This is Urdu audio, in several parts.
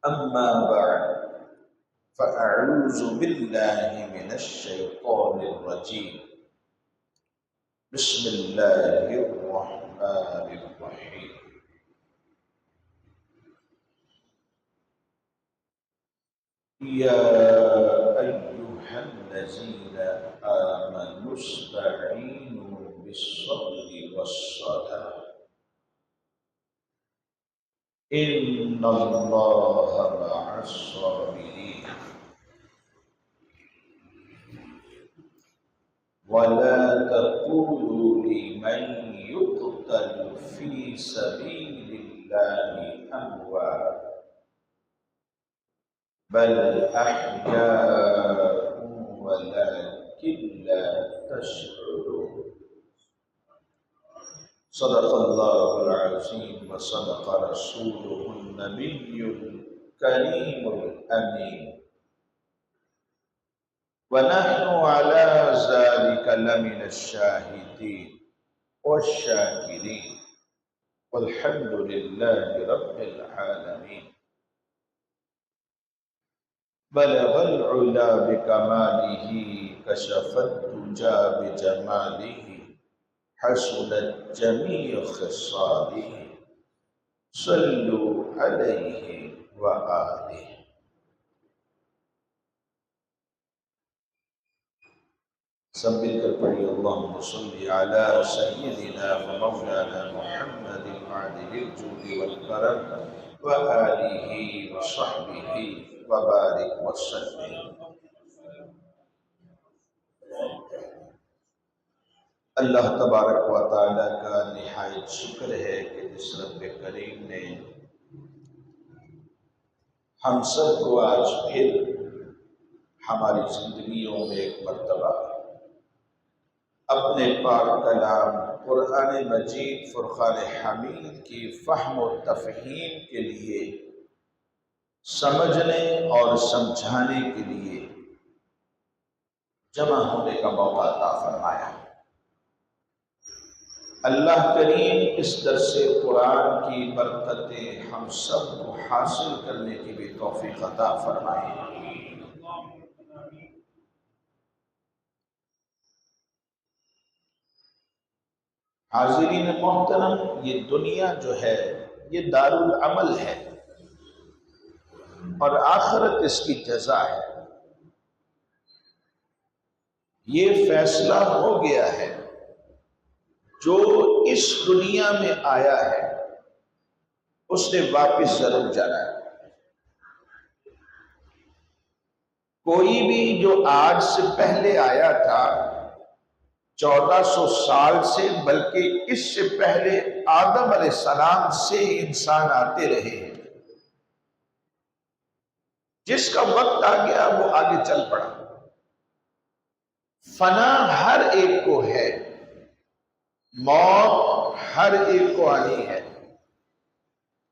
أما بعد فأعوذ بالله من الشيطان الرجيم بسم الله الرحمن الرحيم يا أيها الذين آمنوا استعينوا بالصبر والصلاة إن الله مع الصابرين ولا تقولوا لمن يقتل في سبيل الله أموات بل أحياء ولكن لا تشعرون صدق الله العظيم وصدق رسوله النبي الكريم الأمين ونحن على ذلك لمن الشاهدين والشاكرين والحمد لله رب العالمين بلغ العلا بكماله كشف الدجى بجماله حسنت جميع خصاله صلوا عليه وآله سب مل کر پڑھی اللہم صلی علی سیدنا ومولانا محمد عادل الجود والکرم وآلہ وصحبہ وبارک وسلم۔ اللہ تبارک و تعالی کا نہایت شکر ہے کہ جس رب کریم نے ہم سب کو آج پھر ہماری زندگیوں میں ایک مرتبہ اپنے پاک کلام قرآن مجید فرقان حمید کی فہم و تفہیم کے لیے سمجھنے اور سمجھانے کے لیے جمع ہونے کا موقع عطا فرمایا۔ اللہ کریم اس درس قرآن کی برکتیں ہم سب کو حاصل کرنے کی بھی توفیق عطا فرمائے۔ حاضرین محترم، یہ دنیا جو ہے یہ دار العمل ہے اور آخرت اس کی جزا ہے۔ یہ فیصلہ ہو گیا ہے، جو اس دنیا میں آیا ہے اس نے واپس ضرور جانا ہے۔ کوئی بھی جو آج سے پہلے آیا تھا 1400 سال سے، بلکہ اس سے پہلے آدم علیہ السلام سے انسان آتے رہے ہیں، جس کا وقت آ گیا وہ آگے چل پڑا۔ فنا ہر ایک کو ہے، موت ہر ایک کو آنی ہے۔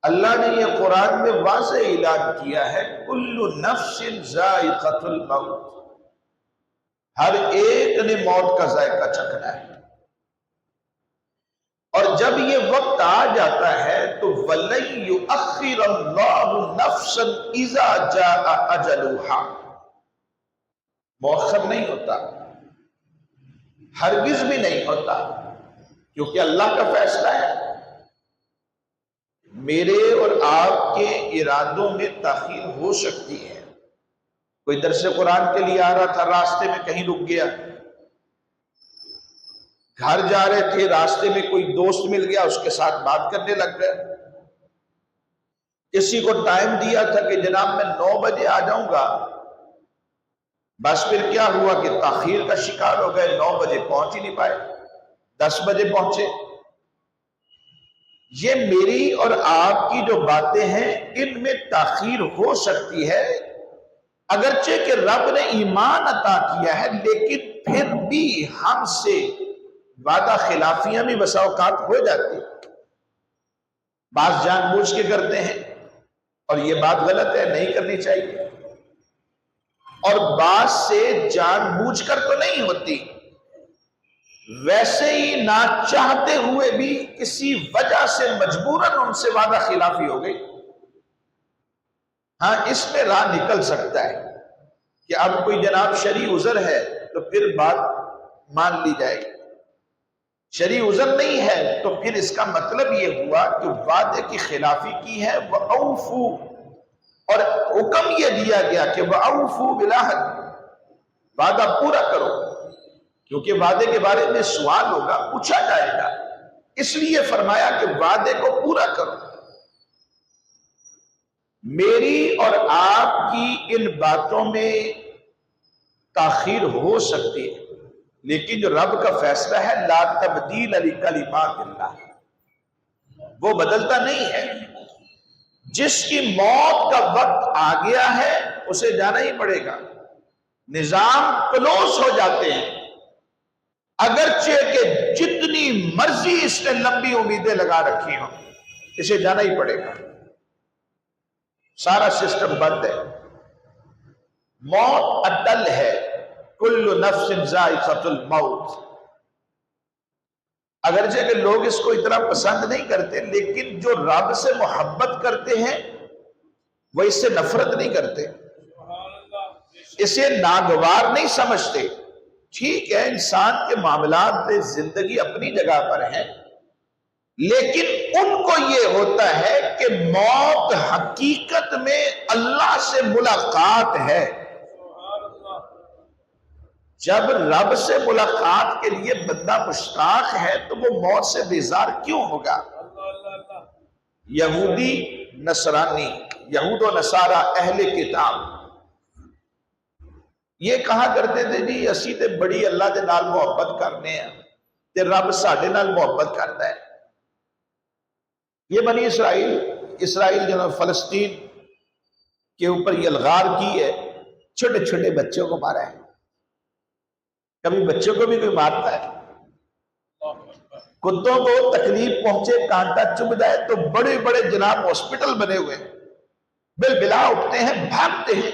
اللہ نے یہ قرآن میں واضح اعلان کیا ہے کل نفس ذائقۃ الموت، ہر ایک نے موت کا ذائقہ چکھنا ہے۔ اور جب یہ وقت آ جاتا ہے تو وَلَن يُؤَخِّرَ اللَّهُ نَفْسًا إِذَا جَاءَ أَجَلُهَا، مؤخر نہیں ہوتا، ہرگز بھی نہیں ہوتا، کیونکہ اللہ کا فیصلہ ہے۔ میرے اور آپ کے ارادوں میں تاخیر ہو سکتی ہے۔ کوئی درس قرآن کے لیے آ رہا تھا، راستے میں کہیں رک گیا، گھر جا رہے تھے، راستے میں کوئی دوست مل گیا، اس کے ساتھ بات کرنے لگ گئے۔ کسی کو ٹائم دیا تھا کہ جناب میں 9 بجے آ جاؤں گا، بس پھر کیا ہوا کہ تاخیر کا شکار ہو گئے، 9 بجے پہنچ ہی نہیں پائے، 10 بجے پہنچے۔ یہ میری اور آپ کی جو باتیں ہیں ان میں تاخیر ہو سکتی ہے، اگرچہ کہ رب نے ایمان عطا کیا ہے، لیکن پھر بھی ہم سے وعدہ خلافیاں بھی بسا اوقات ہو جاتی، بعض جان بوجھ کے کرتے ہیں اور یہ بات غلط ہے، نہیں کرنی چاہیے، اور بعض سے جان بوجھ کر تو نہیں ہوتی، ویسے ہی نہ چاہتے ہوئے بھی کسی وجہ سے مجبوراً ان سے وعدہ خلافی ہو گئی۔ ہاں اس میں راہ نکل سکتا ہے کہ اب کوئی جناب شرعی عذر ہے تو پھر بات مان لی جائے گی، شرعی عذر نہیں ہے تو پھر اس کا مطلب یہ ہوا کہ وعدے کی خلافی کی ہے وَأَوْفُوا، اور حکم یہ دیا گیا کہ وَأَوْفُوا بِالْعَہْدِ، وعدہ پورا کرو، کیونکہ وعدے کے بارے میں سوال ہوگا، پوچھا جائے گا، اس لیے فرمایا کہ وعدے کو پورا کرو۔ میری اور آپ کی ان باتوں میں تاخیر ہو سکتی ہے، لیکن جو رب کا فیصلہ ہے لا تبدیل لکلمات اللہ، وہ بدلتا نہیں ہے۔ جس کی موت کا وقت آ گیا ہے اسے جانا ہی پڑے گا، نظام کلوز ہو جاتے ہیں، اگرچہ کہ جتنی مرضی اس نے لمبی امیدیں لگا رکھی ہوں اسے جانا ہی پڑے گا، سارا سسٹم بند ہے۔ موت اٹل ہے، کل نفس ذائقۃ الموت، اگرچہ کہ لوگ اس کو اتنا پسند نہیں کرتے، لیکن جو رب سے محبت کرتے ہیں وہ اس سے نفرت نہیں کرتے، اسے ناگوار نہیں سمجھتے۔ ٹھیک ہے انسان کے معاملات میں زندگی اپنی جگہ پر ہے، لیکن ان کو یہ ہوتا ہے کہ موت حقیقت میں اللہ سے ملاقات ہے۔ جب رب سے ملاقات کے لیے بندہ مشتاق ہے تو وہ موت سے بیزار کیوں ہوگا؟ یہودی نصرانی، یہود و نصارہ، اہل کتاب یہ کہا کرتے تھے جی اسی تے بڑی اللہ دے نال محبت کرنے ہیں تے رب ساڈے نال محبت کرتا ہے۔ یہ بنی اسرائیل جو فلسطین کے اوپر یلغار کی ہے، چھوٹے چھوٹے بچوں کو مارا ہے، کبھی بچوں کو بھی کوئی مارتا ہے؟ کتوں کو تکلیف پہنچے، کانٹا چبھ جائے تو بڑے بڑے جناب ہاسپٹل بنے ہوئے ہیں، بل بلا اٹھتے ہیں، بھاگتے ہیں،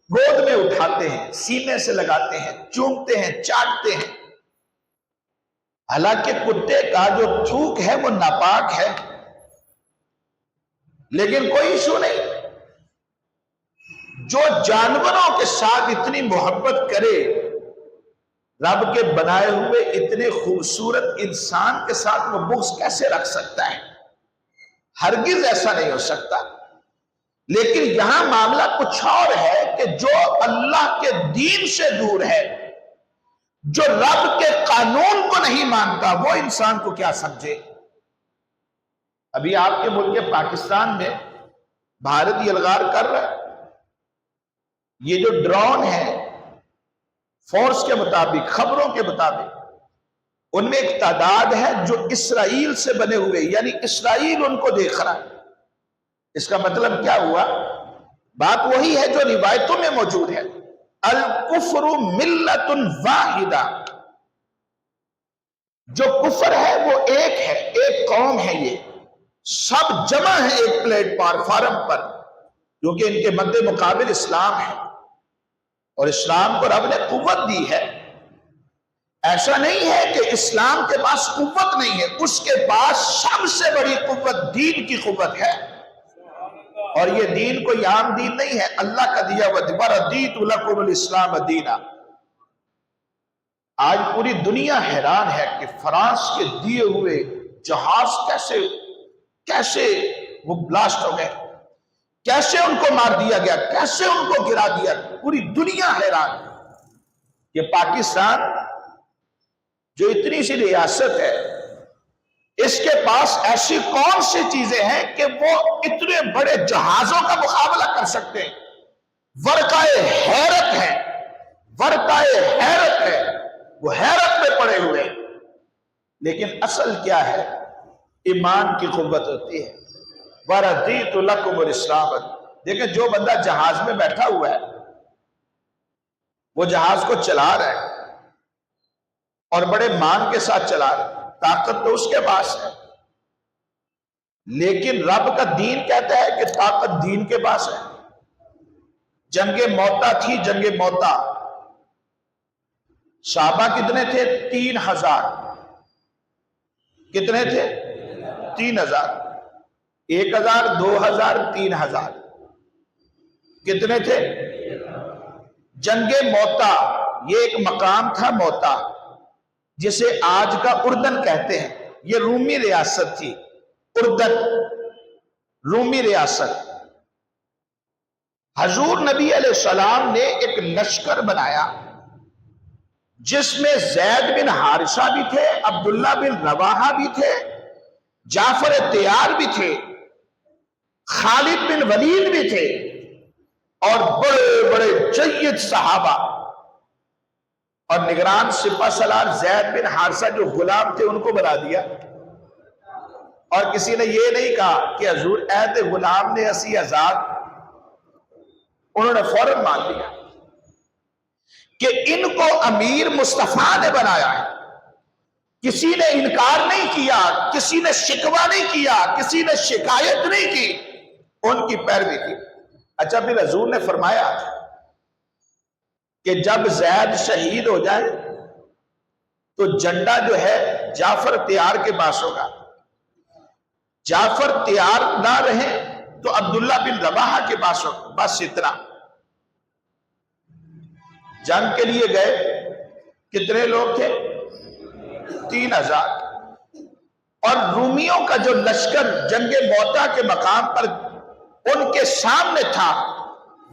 گود میں اٹھاتے ہیں، سینے سے لگاتے ہیں، چومتے ہیں، چاٹتے ہیں، حالانکہ کتے کا جو تھوک ہے وہ ناپاک ہے، لیکن کوئی ایشو نہیں۔ جو جانوروں کے ساتھ اتنی محبت کرے، رب کے بنائے ہوئے اتنے خوبصورت انسان کے ساتھ وہ بغض کیسے رکھ سکتا ہے؟ ہرگز ایسا نہیں ہو سکتا۔ لیکن یہاں معاملہ کچھ اور ہے کہ جو اللہ کے دین سے دور ہے، جو رب کے قانون کو نہیں مانتا، وہ انسان کو کیا سمجھے؟ ابھی آپ کے ملک پاکستان میں بھارت یلغار کر رہا ہے، یہ جو ڈرون ہے فورس کے مطابق، خبروں کے مطابق، ان میں ایک تعداد ہے جو اسرائیل سے بنے ہوئے، یعنی اسرائیل ان کو دیکھ رہا ہے۔ اس کا مطلب کیا ہوا؟ بات وہی ہے جو روایتوں میں موجود ہے، الکفر ملت واحدہ، جو کفر ہے وہ ایک ہے، ایک قوم ہے، یہ سب جمع ہے ایک پلیٹ فارم پر، کیونکہ ان کے مد مقابل اسلام ہے، اور اسلام کو رب نے قوت دی ہے۔ ایسا نہیں ہے کہ اسلام کے پاس قوت نہیں ہے، اس کے پاس سب سے بڑی قوت دین کی قوت ہے، اور یہ دین کوئی عام دین نہیں ہے، اللہ کا دیا ہوا۔ وَرَضِيتُ لَكُمُ الْإِسْلَامَ دِينًا۔ آج پوری دنیا حیران ہے کہ فرانس کے دیے ہوئے جہاز کیسے وہ بلاسٹ ہو گئے، کیسے ان کو مار دیا گیا، کیسے ان کو گرا دیا۔ پوری دنیا حیران ہے کہ پاکستان جو اتنی سی ریاست ہے، اس کے پاس ایسی کون سی چیزیں ہیں کہ وہ اتنے بڑے جہازوں کا مقابلہ کر سکتے ہیں؟ ورقائے حیرت ہے، ورقائے حیرت ہے، وہ حیرت میں پڑے ہوئے۔ لیکن اصل کیا ہے؟ ایمان کی قوت ہوتی ہے۔ وَرَضِيتُ لَكُمُ الْإِسْلَامَ۔ دیکھیں جو بندہ جہاز میں بیٹھا ہوا ہے، وہ جہاز کو چلا رہا ہے اور بڑے مان کے ساتھ چلا رہا ہے، طاقت تو اس کے پاس ہے، لیکن رب کا دین کہتا ہے کہ طاقت دین کے پاس ہے۔ جنگ موتا تھی، جنگ موتا، صحابہ کتنے تھے؟ 3000۔ کتنے تھے؟ 3000، 1000، 2000، 3000۔ کتنے تھے؟ جنگ موتا، یہ ایک مقام تھا موتا، جسے آج کا اردن کہتے ہیں۔ یہ رومی ریاست تھی، اردن رومی ریاست۔ حضور نبی علیہ السلام نے ایک لشکر بنایا جس میں زید بن حارثہ بھی تھے، عبداللہ بن رواحہ بھی تھے، جعفر تیار بھی تھے، خالد بن ولید بھی تھے، اور بڑے بڑے جید صحابہ، اور نگران سپہ سالار زید بن حارثہ جو غلام تھے ان کو بنا دیا۔ اور کسی نے یہ نہیں کہا کہ حضور عہد غلام نے اسی آزاد، انہوں نے فوراً مان لیا کہ ان کو امیر مصطفیٰ نے بنایا ہے۔ کسی نے انکار نہیں کیا، کسی نے شکوہ نہیں کیا، کسی نے شکایت نہیں کی، ان کی پیروی کی۔ اچھا، پھر حضور نے فرمایا کہ جب زید شہید ہو جائے تو جھنڈا جو ہے جعفر تیار کے پاس ہوگا، جعفر تیار نہ رہے تو عبداللہ بن رواحہ کے پاس ہوگا، بس اتنا۔ جنگ کے لیے گئے، کتنے لوگ تھے؟ 3000۔ اور رومیوں کا جو لشکر جنگ موتا کے مقام پر ان کے سامنے تھا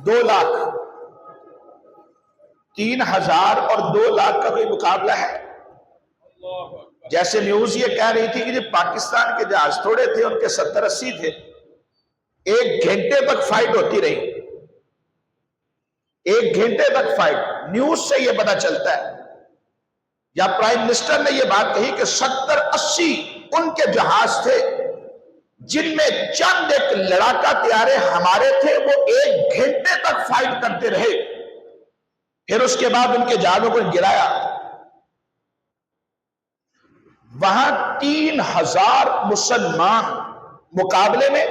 2 لاکھ۔ 3000 اور 2 لاکھ کا کوئی مقابلہ ہے؟ جیسے نیوز یہ کہہ رہی تھی کہ جو پاکستان کے جہاز تھوڑے تھے، ان کے 70-80 تھے، 1 گھنٹے تک فائٹ ہوتی رہی، 1 گھنٹے تک فائٹ۔ نیوز سے یہ پتہ چلتا ہے، یا پرائم منسٹر نے یہ بات کہی کہ 70-80 ان کے جہاز تھے جن میں چند ایک لڑاکا طیارے ہمارے تھے، وہ 1 گھنٹے تک فائٹ کرتے رہے، پھر اس کے بعد ان کے جہازوں کو گرایا۔ وہاں 3000 مسلمان مقابلے میں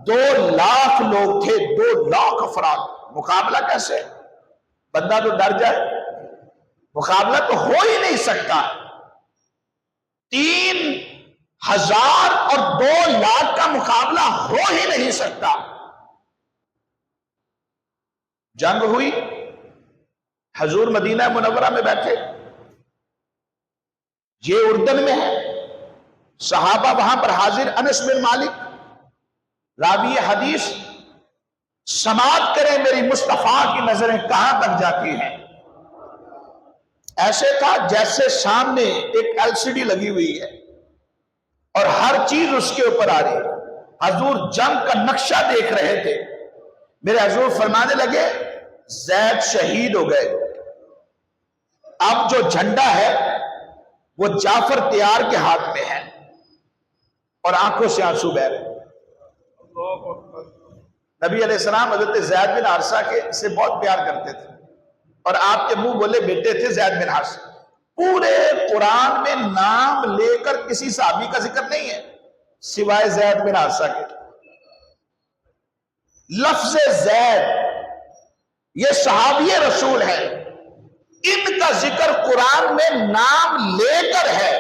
2 لاکھ لوگ تھے، 2 لاکھ افراد۔ مقابلہ کیسے؟ بندہ تو ڈر جائے، مقابلہ تو ہو ہی نہیں سکتا۔ 3000 اور 2 لاکھ کا مقابلہ ہو ہی نہیں سکتا۔ جنگ ہوئی، حضور مدینہ منورہ میں بیٹھے، یہ اردن میں ہے، صحابہ وہاں پر حاضر۔ انس بن مالک راوی حدیث، سماعت کریں میری مصطفیٰ کی نظریں کہاں تک جاتی ہیں۔ ایسے تھا جیسے سامنے ایک LCD لگی ہوئی ہے اور ہر چیز اس کے اوپر آ رہی ہے۔ حضور جنگ کا نقشہ دیکھ رہے تھے۔ میرے حضور فرمانے لگے زید شہید ہو گئے، اب جو جھنڈا ہے وہ جعفر تیار کے ہاتھ میں ہے، اور آنکھوں سے آنسو بہہ رہے۔ نبی علیہ السلام حضرت زید بن حارثہ کے سے بہت پیار کرتے تھے، اور آپ کے منہ بولے بیٹے تھے زید بن حارثہ۔ پورے قرآن میں نام لے کر کسی صحابی کا ذکر نہیں ہے سوائے زید بن حارثہ کے۔ لفظ زید یہ صحابی رسول ہے، ان کا ذکر قرآن میں نام لے کر ہے،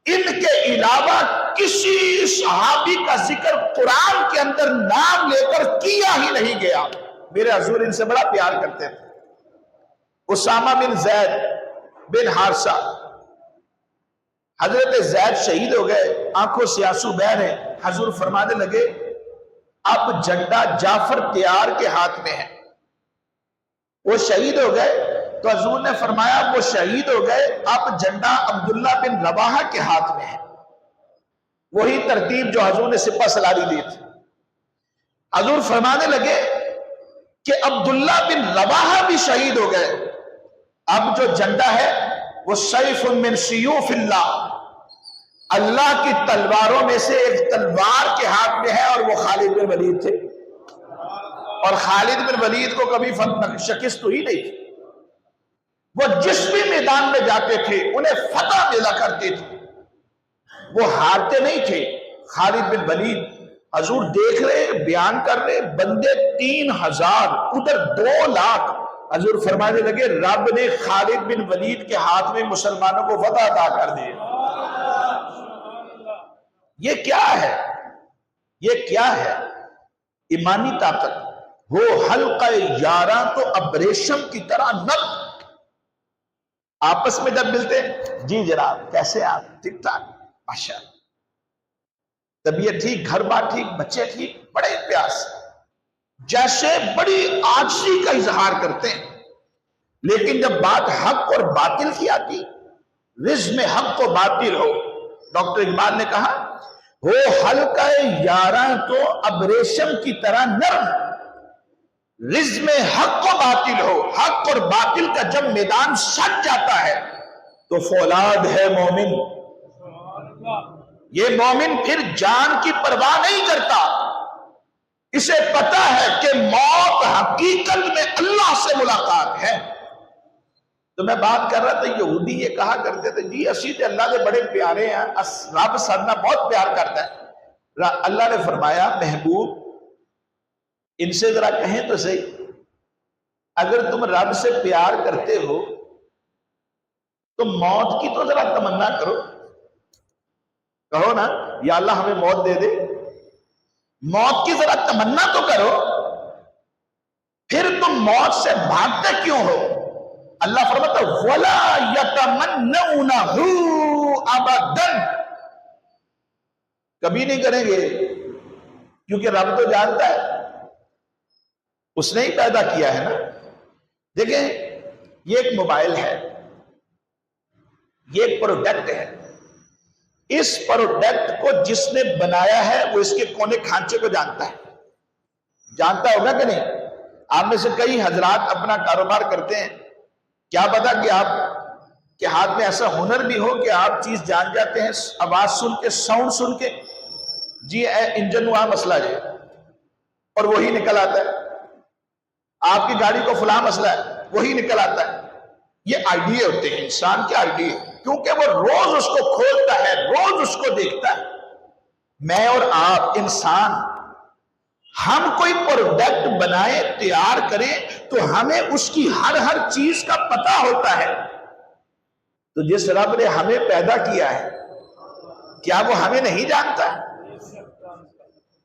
ان کے علاوہ کسی صحابی کا ذکر قرآن کے اندر نام لے کر کیا ہی نہیں گیا۔ میرے حضور ان سے بڑا پیار کرتے تھے۔ اسامہ بن زید بن حارثہ، حضرت زید شہید ہو گئے، آنکھوں سے آنسو بہہ رہے۔ حضور فرمانے لگے اب جھنڈا جعفر تیار کے ہاتھ میں ہے، وہ شہید ہو گئے، تو حضور نے فرمایا وہ شہید ہو گئے، اب جھنڈا عبداللہ بن رواحہ کے ہاتھ میں ہے۔ وہی ترتیب جو حضور نے سپہ سالاری دی تھی۔ حضور فرمانے لگے کہ عبداللہ بن رواحہ بھی شہید ہو گئے، اب جو جھنڈا ہے وہ سیف من سیوف اللہ، اللہ کی تلواروں میں سے ایک تلوار کے ہاتھ میں ہے، اور وہ خالد بن ولید تھے۔ اور خالد بن ولید کو کبھی شکست ہوئی نہیں تھی، وہ جس بھی میدان میں جاتے تھے انہیں فتح ملا کرتے تھے، وہ ہارتے نہیں تھے۔ خالد بن ولید، حضور دیکھ رہے، بیان کر رہے، بندے 3000 ادھر 2 لاکھ۔ حضور فرمانے لگے رب نے خالد بن ولید کے ہاتھ میں مسلمانوں کو فتح عطا کر دی۔ یہ کیا ہے؟ یہ کیا ہے؟ ایمانی طاقت وہ حلقہ یاراں تو اب ریشم کی طرح نرم، آپس میں جب ملتے جی جناب کیسے آپ، ٹھیک ٹھاک ماشاءاللہ، طبیعت ٹھیک، گھر بار ٹھیک، بچے ٹھیک، بڑے پیار سے جیسے بڑی عاجزی کا اظہار کرتے ہیں. لیکن جب بات حق اور باطل کی آتی، رزق میں حق و باطل ہو، ڈاکٹر اقبال نے کہا وہ حلقہ یاراں تو اب ریشم کی طرح نرم، رزق میں حق و باطل ہو، حق اور باطل کا جب میدان سج جاتا ہے تو فولاد ہے مومن. یہ مومن پھر جان کی پرواہ نہیں کرتا، اسے پتا ہے کہ موت حقیقت میں اللہ سے ملاقات ہے. تو میں بات کر رہا تھا، یہودی یہ کہا کرتے تھے جی اسی تے اللہ دے بڑے پیارے ہیں، رب سادنا بہت پیار کرتا ہے. اللہ نے فرمایا محبوب ان سے ذرا کہیں تو صحیح، اگر تم رب سے پیار کرتے ہو تو موت کی تو ذرا تمنا کرو، کہو نا یا اللہ ہمیں موت دے دے، موت کی ذرا تمنا تو کرو. پھر تم موت سے بھاگتے کیوں ہو؟ اللہ فرماتا وَلَا يَتَمَنَّوْنَهُ أَبَدًا، کبھی نہیں کریں گے، کیونکہ رب تو جانتا ہے، اس نے ہی پیدا کیا ہے نا. دیکھیں یہ ایک موبائل ہے، یہ ایک پروڈکٹ ہے، اس پروڈکٹ کو جس نے بنایا ہے وہ اس کے کونے کھانچے کو جانتا ہے، جانتا ہوگا کہ نہیں؟ آپ میں سے کئی حضرات اپنا کاروبار کرتے ہیں، کیا پتا کہ آپ کے ہاتھ میں ایسا ہنر بھی ہو کہ آپ چیز جان جاتے ہیں، آواز سن کے، ساؤنڈ سن کے جی اے انجن وہاں مسئلہ ہے اور وہی نکل آتا ہے. آپ کی گاڑی کو فلاں مسئلہ ہے، وہی نکل آتا ہے. یہ آئیڈیے ہوتے ہیں انسان کے آئیڈیے، کیونکہ وہ روز اس کو کھولتا ہے، روز اس کو دیکھتا ہے. میں اور آپ انسان ہم کوئی پروڈکٹ بنائیں، تیار کریں تو ہمیں اس کی ہر چیز کا پتہ ہوتا ہے. تو جس رب نے ہمیں پیدا کیا ہے کیا وہ ہمیں نہیں جانتا؟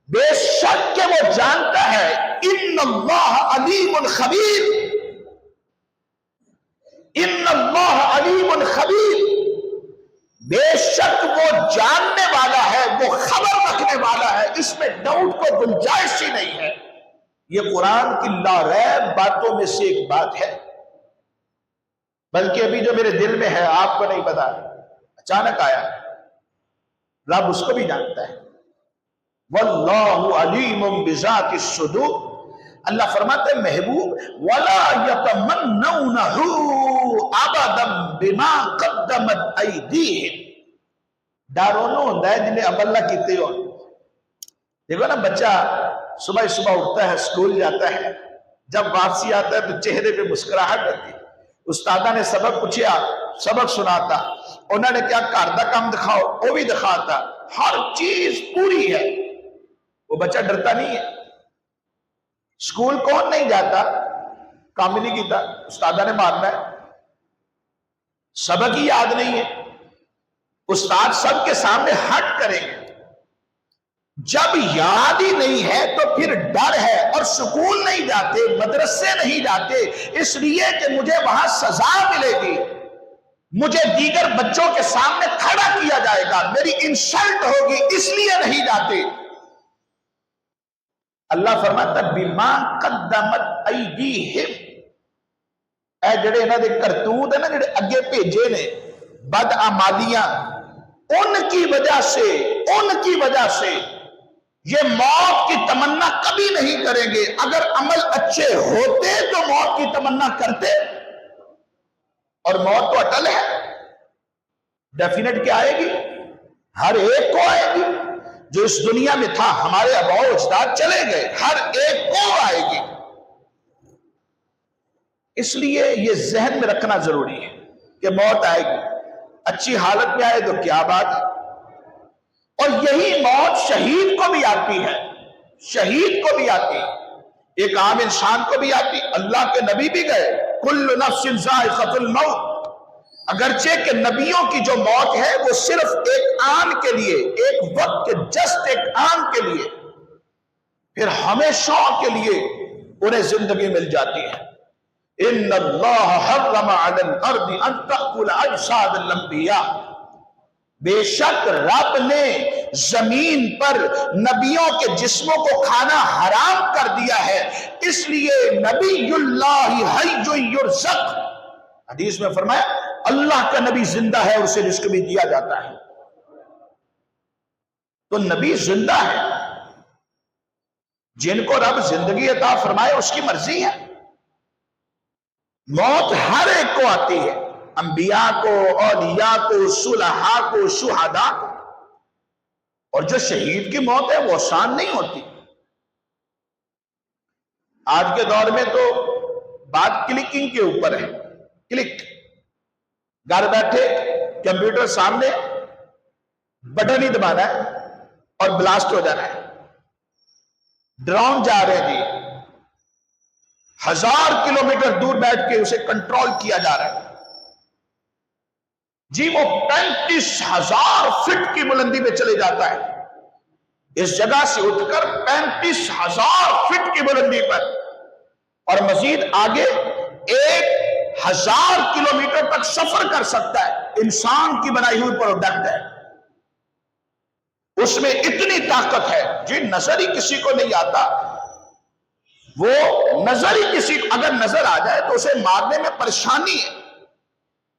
بے شک کہ وہ جانتا ہے. ان اللہ علیم خبیر، ان اللہ علیم خبیر، بے شک وہ جاننے والا ہے، وہ خبر رکھنے والا ہے، اس میں ڈاؤٹ کو گنجائش ہی نہیں ہے. یہ قرآن کی لاریب باتوں میں سے ایک بات ہے، بلکہ ابھی جو میرے دل میں ہے آپ کو نہیں پتا، اچانک آیا، رب اس کو بھی جانتا ہے. واللہ علیم بذات الصدور، اللہ فرماتے ہیں محبوب وَلَا يَتَمَنَّوْنَهُ أَبَدًا بِمَا قَدَّمَتْ أَيْدِيهِمْ. ڈارونو ہوتا ہے جنہیں اب اللہ کیتے ہو. دیکھو نا بچہ صبح اٹھتا ہے، اسکول جاتا ہے، جب واپسی آتا ہے تو چہرے پہ مسکراہٹ رہتی ہے. استادہ نے سبق پوچھا، سبق سناتا، انہوں نے کیا گھر دا کام دکھاؤ، وہ بھی دکھاتا، ہر چیز پوری ہے. وہ بچہ ڈرتا نہیں ہے. اسکول کون نہیں جاتا؟ کام نہیں کیتا، استادہ نے مارنا ہے. سبق ہی یاد نہیں ہے، استاد سب کے سامنے ہٹ کریں گے. جب یاد ہی نہیں ہے تو پھر ڈر ہے، اور سکول نہیں جاتے، مدرسے نہیں جاتے، اس لیے کہ مجھے وہاں سزا ملے گی، مجھے دیگر بچوں کے سامنے کھڑا کیا جائے گا، میری انسلٹ ہوگی، اس لیے نہیں جاتے. اللہ فرماتا بما قدمت ایدیہم، اے جڑے انہاں دے کرتوت ہے نا، جڑے اگے بھیجے نے بدعمالیاں، ان کی وجہ سے یہ موت کی تمنا کبھی نہیں کریں گے. اگر عمل اچھے ہوتے تو موت کی تمنا کرتے، اور موت تو اٹل ہے، ڈیفینیٹ کیا آئے گی، ہر ایک کو آئے گی. جو اس دنیا میں تھا، ہمارے آباء و اجداد چلے گئے، ہر ایک کو آئے گی. اس لیے یہ ذہن میں رکھنا ضروری ہے کہ موت آئے گی. اچھی حالت میں آئے تو کیا بات ہے. اور یہی موت شہید کو بھی آتی ہے، شہید کو بھی آتی ہے، ایک عام انسان کو بھی آتی. اللہ کے نبی بھی گئے، کل نفس ذائقۃ الموت. اگرچہ کہ نبیوں کی جو موت ہے وہ صرف ایک آن کے لیے، ایک وقت کے جسٹ ایک آن کے لیے، پھر ہمیشہ کے لیے انہیں زندگی مل جاتی ہے۔ ان اللہ حرم علی الارض ان تأکل اجساد الانبیاء، بے شک رب نے زمین پر نبیوں کے جسموں کو کھانا حرام کر دیا ہے، اس لیے نبی اللہ حی یرزق، حدیث میں فرمایا اللہ کا نبی زندہ ہے، اسے رزق بھی دیا جاتا ہے۔ تو نبی زندہ ہے، جن کو رب زندگی عطا فرمائے اس کی مرضی ہے۔ موت ہر ایک کو آتی ہے، انبیاء کو، اولیاء کو، صلحاء کو، شہداء کو، اور جو شہید کی موت ہے وہ آسان نہیں ہوتی۔ آج کے دور میں تو بات کلکنگ کے اوپر ہے، کلک، گھر بیٹھے کمپیوٹر سامنے بٹن ہی دبانا ہے اور بلاسٹ ہو جانا ہے۔ ڈرون جا رہے ہیں جی، 1000 کلومیٹر دور بیٹھ کے اسے کنٹرول کیا جا رہا ہے جی، وہ 35,000 فٹ کی بلندی پہ چلے جاتا ہے، اس جگہ سے اٹھ کر 35,000 فٹ کی بلندی پر، اور مزید آگے 1000 کلومیٹر تک سفر کر سکتا ہے۔ انسان کی بنائی ہوئی پروڈکٹ ہے، اس میں اتنی طاقت ہے جی، نظر ہی کسی کو نہیں آتا، وہ نظر ہی کسی کو اگر نظر آ جائے تو اسے مارنے میں پریشانی ہے،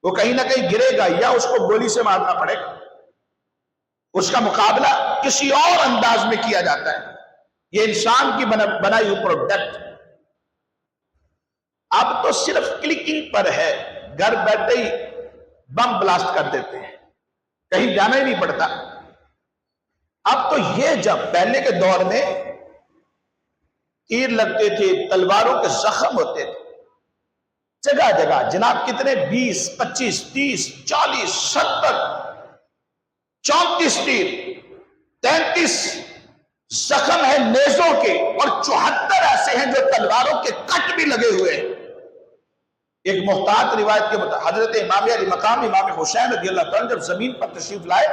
وہ کہیں نہ کہیں گرے گا یا اس کو گولی سے مارنا پڑے گا، اس کا مقابلہ کسی اور انداز میں کیا جاتا ہے۔ یہ انسان کی بنائی ہوئی پروڈکٹ اب تو صرف کلکنگ پر ہے، گھر بیٹھے ہی بم بلاسٹ کر دیتے ہیں، کہیں جانا ہی نہیں پڑتا۔ اب تو یہ جب پہلے کے دور میں تیر لگتے تھے، تلواروں کے زخم ہوتے تھے جگہ جگہ، جناب کتنے 20 25 30 40 70 34 تیر، 33 زخم ہیں نیزوں کے، اور 74 ایسے ہیں جو تلواروں کے کٹ بھی لگے ہوئے ہیں۔ ایک محتاط روایت کے مطابق حضرت امام علی مقام امام حسین رضی اللہ تعالیٰ جب زمین پر تشریف لائے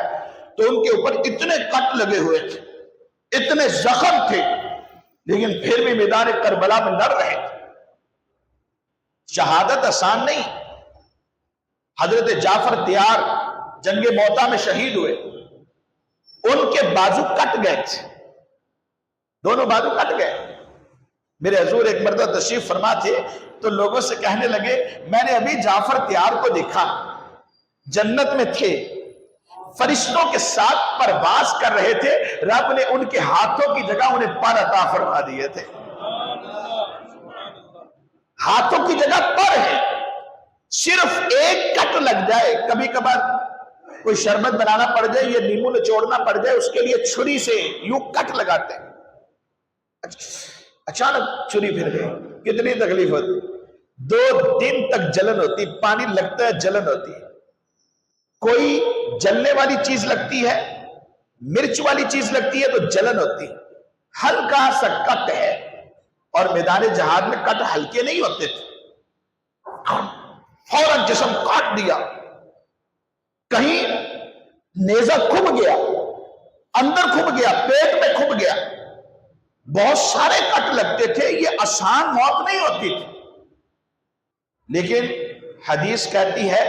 تو ان کے اوپر اتنے کٹ لگے ہوئے تھے، اتنے زخم تھے، لیکن پھر بھی میدان کربلا میں لڑ رہے تھے۔ شہادت آسان نہیں۔ حضرت جعفر تیار جنگ موتا میں شہید ہوئے، ان کے بازو کٹ گئے تھے، دونوں بازو کٹ گئے۔ میرے حضور ایک مرتبہ تشریف فرما تھے تو لوگوں سے کہنے لگے، میں نے ابھی جعفر تیار کو دیکھا، جنت میں تھے، فرشتوں کے ساتھ پرواز کر رہے تھے، رب نے ان کے ہاتھوں کی جگہ انہیں پر عطا فرما دیے تھے۔ ہاتھوں کی جگہ پر ہے، صرف ایک کٹ لگ جائے، کبھی کبھار کوئی شربت بنانا پڑ جائے یا نیمبو نچوڑنا پڑ جائے، اس کے لیے چھری سے یوں کٹ لگاتے ہیں، اچانک چھری پھر گئی، کتنی تکلیف ہوتی، 2 دن تک جلن ہوتی، پانی لگتا ہے جلن ہوتی ہے۔ کوئی جلنے والی چیز لگتی ہے، مرچ والی چیز لگتی ہے تو جلن ہوتی، ہلکا سا کٹ ہے، اور میدان جہاد میں کٹ ہلکے نہیں ہوتے تھے، فوراً جسم کاٹ دیا، کہیں نیزہ کھب گیا، اندر کھب گیا، پیٹ میں کھب گیا، بہت سارے کٹ لگتے تھے، یہ آسان موت نہیں ہوتی تھی۔ لیکن حدیث کہتی ہے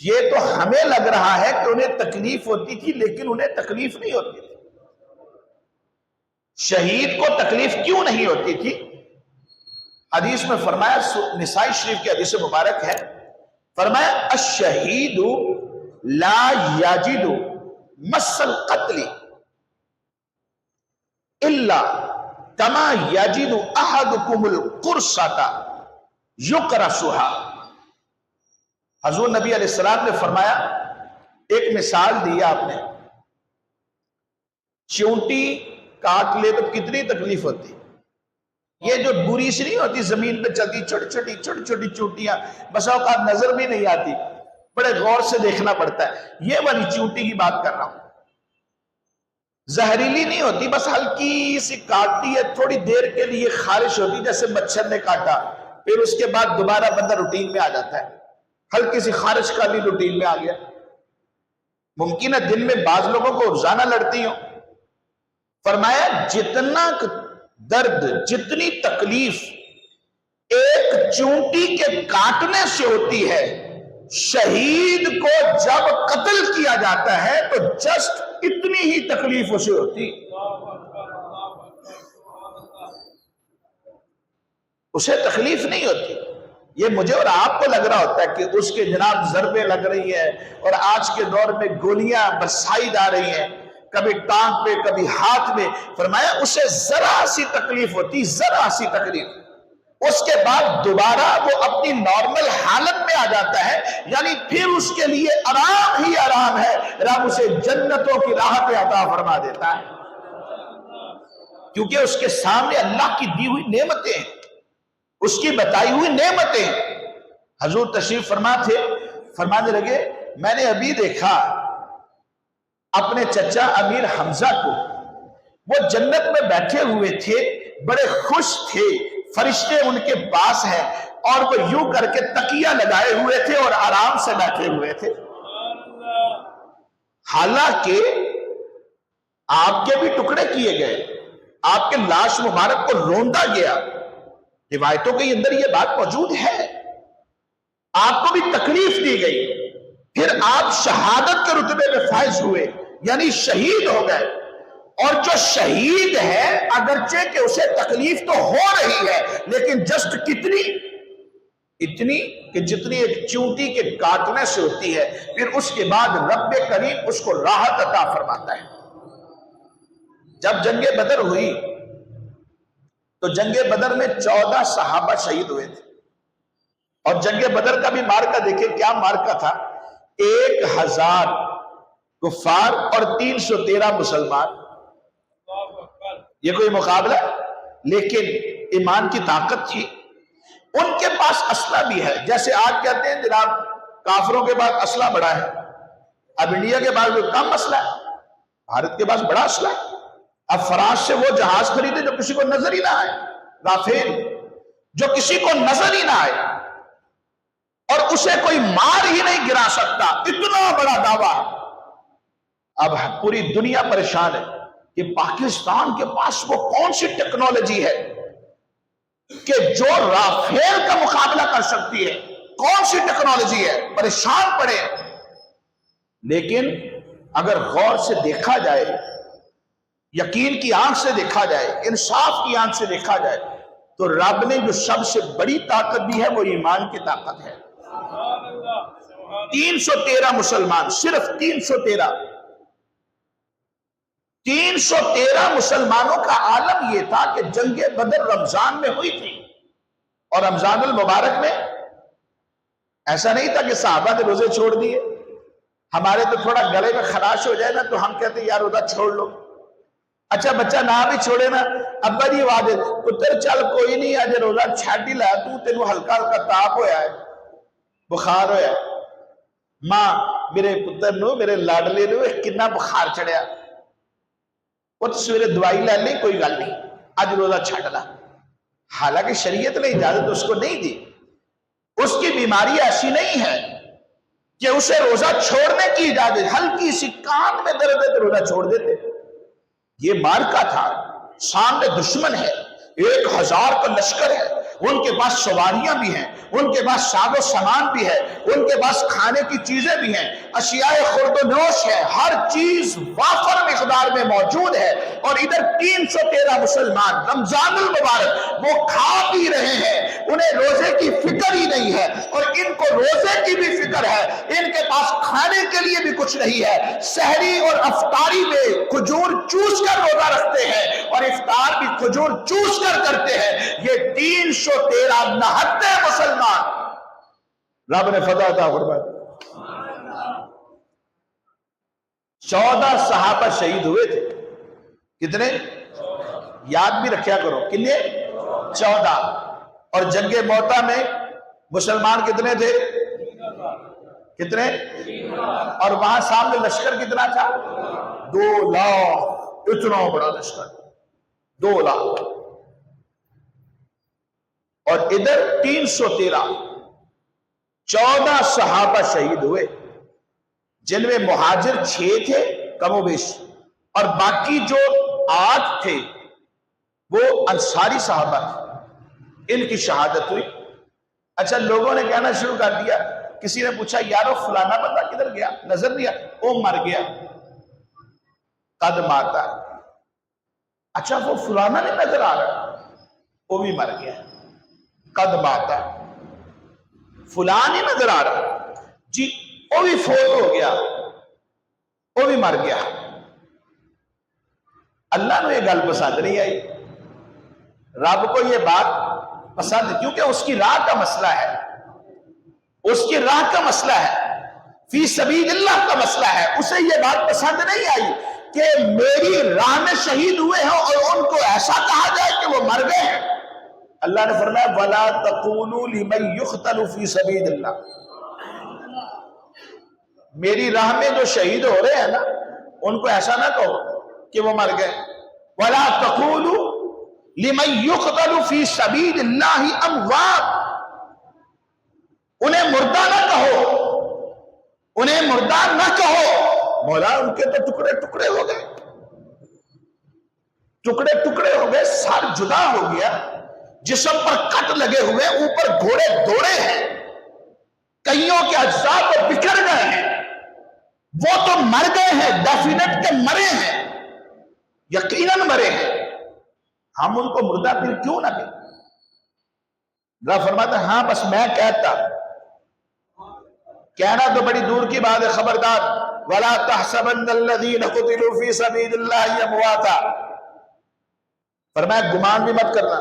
یہ تو ہمیں لگ رہا ہے کہ انہیں تکلیف ہوتی تھی، لیکن انہیں تکلیف نہیں ہوتی تھی۔ شہید کو تکلیف کیوں نہیں ہوتی تھی؟ حدیث میں فرمایا، نسائی شریف کی حدیث مبارک ہے، فرمایا الشہید لا یجد مس القتل الا کما یجد احدکم القرصۃ یقرصها۔ حضور نبی علیہ السلام نے فرمایا، ایک مثال دیا آپ نے، چونٹی کاٹ لے تو کتنی تکلیف ہوتی، یہ جو بری سی نہیں ہوتی زمین پہ چلتی چھوٹی چھوٹی چونٹیاں، بس اوقات نظر بھی نہیں آتی، بڑے غور سے دیکھنا پڑتا ہے، یہ والی چونٹی کی بات کر رہا ہوں، زہریلی نہیں ہوتی، بس ہلکی سی کاٹتی ہے، تھوڑی دیر کے لیے خارش ہوتی، جیسے مچھر نے کاٹا، پھر اس کے بعد دوبارہ بندہ روٹین میں آ جاتا ہے، ہلکی سی خارش کا بھی روٹین میں آ گیا۔ ممکن ہے دن میں بعض لوگوں کو روزانہ لڑتی ہوں، فرمایا جتنا درد، جتنی تکلیف ایک چونٹی کے کاٹنے سے ہوتی ہے، شہید کو جب قتل کیا جاتا ہے تو جسٹ اتنی ہی تکلیف اسے ہوتی، اسے تکلیف نہیں ہوتی۔ یہ مجھے اور آپ کو لگ رہا ہوتا ہے کہ اس کے جناب ضربیں لگ رہی ہیں اور آج کے دور میں گولیاں برسائی جا رہی ہیں، کبھی ٹانگ پہ کبھی ہاتھ میں، فرمایا اسے ذرا سی تکلیف ہوتی، ذرا سی تکلیف، اس کے بعد دوبارہ وہ اپنی نارمل حالت میں آ جاتا ہے، یعنی پھر اس کے لیے آرام ہی آرام ہے، رب اسے جنتوں کی راحت عطا فرما دیتا ہے، کیونکہ اس کے سامنے اللہ کی دی ہوئی نعمتیں ہیں، اس کی بتائی ہوئی نعمتیں۔ حضور تشریف فرما تھے، فرمانے لگے میں نے ابھی دیکھا اپنے چچا امیر حمزہ کو، وہ جنت میں بیٹھے ہوئے تھے، بڑے خوش تھے، فرشتے ان کے پاس ہیں اور وہ یوں کر کے تکیہ لگائے ہوئے تھے اور آرام سے بیٹھے ہوئے تھے، حالانکہ آپ کے بھی ٹکڑے کیے گئے، آپ کے لاش مبارک کو روندا گیا، روایتوں کے اندر یہ بات موجود ہے، آپ کو بھی تکلیف دی گئی، پھر آپ شہادت کے رتبے میں فائز ہوئے، یعنی شہید ہو گئے، اور جو شہید ہے اگرچہ کہ اسے تکلیف تو ہو رہی ہے لیکن جسٹ کتنی، اتنی کہ جتنی ایک چونٹی کے کاٹنے سے ہوتی ہے، پھر اس کے بعد رب کریم اس کو راحت عطا فرماتا ہے۔ جب جنگ بدر ہوئی تو جنگ بدر میں 14 صحابہ شہید ہوئے تھے، اور جنگ بدر کا بھی مارکہ دیکھیں کیا مارکہ تھا، 1000 کفار اور 313 مسلمان، یہ کوئی مقابلہ، لیکن ایمان کی طاقت تھی، ان کے پاس اسلحہ بھی ہے، جیسے آج کہتے ہیں جناب کافروں کے پاس اسلحہ بڑا ہے، اب انڈیا کے پاس جو کم اسلحہ ہے، بھارت کے پاس بڑا اسلحہ ہے، اب فرانس سے وہ جہاز خریدے جو کسی کو نظر ہی نہ آئے، رافیل جو کسی کو نظر ہی نہ آئے اور اسے کوئی مار ہی نہیں گرا سکتا، اتنا بڑا دعویٰ۔ اب پوری دنیا پریشان ہے کہ پاکستان کے پاس وہ کون سی ٹیکنالوجی ہے کہ جو رافیل کا مقابلہ کر سکتی ہے، کون سی ٹیکنالوجی ہے، پریشان پڑے۔ لیکن اگر غور سے دیکھا جائے، یقین کی آنکھ سے دیکھا جائے، انصاف کی آنکھ سے دیکھا جائے، تو رب نے جو سب سے بڑی طاقت دی ہے وہ ایمان کی طاقت ہے۔ 313 مسلمان، صرف 313 مسلمانوں کا عالم یہ تھا کہ جنگ بدر رمضان میں ہوئی تھی، اور رمضان المبارک میں ایسا نہیں تھا کہ صحابہ نے روزے چھوڑ دیے، ہمارے تو تھوڑا گلے میں خراش ہو جائے نا تو ہم کہتے ہیں یار روزہ چھوڑ لو، اچھا بچہ نہ بھی چھوڑے نا، ابا جی وعدے پتر چل کوئی نہیں آج روزہ چھڈ ہی لا، تو تینوں ہلکا ہلکا تاپ ہویا ہے، بخار ہویا ہے، ماں میرے پتر نو، میرے لاڈلے نو کنا بخار چڑھیا، وہ تو سویرے دوائی لے لیں، کوئی گل نہیں، آج روزہ چھڈ لا، حالانکہ شریعت نے اجازت اس کو نہیں دی، اس کی بیماری ایسی نہیں ہے کہ اسے روزہ چھوڑنے کی اجازت، ہلکی سی کان میں درد ہے تو روزہ چھوڑ دیتے۔ یہ مارکا تھا، سامنے دشمن ہے، 1000 کا لشکر ہے، ان کے پاس سواریاں بھی ہیں، ان کے پاس ساز و سامان بھی ہے، ان کے پاس کھانے کی چیزیں بھی ہیں، اشیاء خورد و نوش ہے، ہر چیز وافر مقدار میں موجود ہے، اور ادھر 313 مسلمان رمضان المبارک وہ کھا پی رہے ہیں، انہیں روزے کی فکر ہی نہیں ہے، اور ان کو روزے کی بھی فکر ہے، ان کے پاس کھانے کے لیے بھی کچھ نہیں ہے، سحری اور افطاری میں کھجور چوس کر روزہ رکھتے ہیں اور افطار بھی کھجور چوس کر کرتے ہیں، یہ 313 نہتے مسلمان رب نے فتح عطا فرما دی۔ 14 صحابہ شہید ہوئے تھے، کتنے یاد بھی رکھیا کرو، کتنے 14، اور جنگ موتا میں مسلمان کتنے تھے، کتنے، اور وہاں سامنے لشکر کتنا تھا، 2 لاکھ، اتنا بڑا لشکر 2 لاکھ، اور ادھر 313، 14 صحابہ شہید ہوئے، جن میں مہاجر 6 تھے کم و بیش، اور باقی جو آج تھے وہ انصاری صحابہ تھے، ان کی شہادت ہوئی۔ اچھا لوگوں نے کہنا شروع کر دیا، کسی نے پوچھا یارو فلانا بندہ کدھر گیا، نظر نہیں آیا، وہ مر گیا، قد ماتا۔ اچھا وہ فلانا نہیں نظر آ رہا، وہ بھی مر گیا، قد ماتا۔ فلان ہی نظر آ رہا جی، وہ بھی فوت ہو گیا، وہ بھی مر گیا۔ اللہ نے یہ گل پسند نہیں آئی، رب کو یہ بات پسند، کیونکہ اس کی راہ کا مسئلہ ہے، اس کی راہ کا مسئلہ ہے، فی سبیل اللہ کا مسئلہ ہے۔ اسے یہ بات پسند نہیں آئی کہ میری راہ میں شہید ہوئے ہیں اور ان کو ایسا کہا جائے کہ وہ مر گئے ہیں۔ اللہ نے فرمایا وَلَا تَقُولُوا لِمَنْ يُقْتَلُ فِي سَبِيلِ اللَّهِ، میری راہ میں جو شہید ہو رہے ہیں نا، ان کو ایسا نہ کہو کہ وہ مر گئے۔ وَلَا تَقُولُوا لِمَنْ يُقْتَلُ فِي سَبِيلِ اللَّهِ أَمْوَاتٌ، انہیں مردہ نہ کہو، انہیں مردہ نہ کہو، مولا ان کے تو ٹکڑے ٹکڑے ہو گئے، ٹکڑے ٹکڑے ہو گئے، سر جدا ہو گیا، جسم پر کٹ لگے ہوئے، اوپر گھوڑے دوڑے ہیں، کئیوں کے اجزاء تو بکھر گئے ہیں، وہ تو مر گئے ہیں، ڈیفینیٹ کے مرے ہیں، یقیناً مرے ہیں، ہم ان کو مردہ پھر کیوں نہ کہیں؟ اللہ فرماتا ہے ہاں بس میں کہتا، کہنا تو بڑی دور کی بات ہے، خبردار وَلَا تَحْسَبَنَّ الَّذِينَ قُتِلُوا فِي سَبِيلِ اللَّهِ أَمْوَاتًا، فرمایا گمان بھی مت کرنا،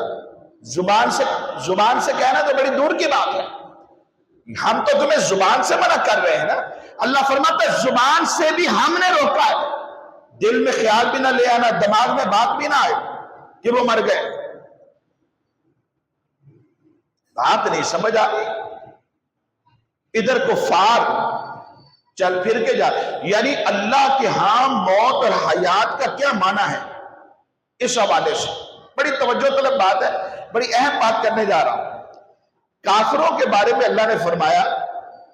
زبان سے کہنا تو بڑی دور کی بات ہے، ہم تو تمہیں زبان سے منع کر رہے ہیں نا۔ اللہ فرماتا ہے زبان سے بھی ہم نے روکا ہے، دل میں خیال بھی نہ لے آنا، دماغ میں بات بھی نہ آئے کہ وہ مر گئے۔ بات نہیں سمجھ آ گئی؟ ادھر کفار چل پھر کے جا، یعنی اللہ کے ہاں موت اور حیات کا کیا معنی ہے، اس حوالے سے بڑی توجہ طلب بات ہے، بڑی اہم بات کرنے جا رہا ہوں۔ کافروں کے بارے میں اللہ نے فرمایا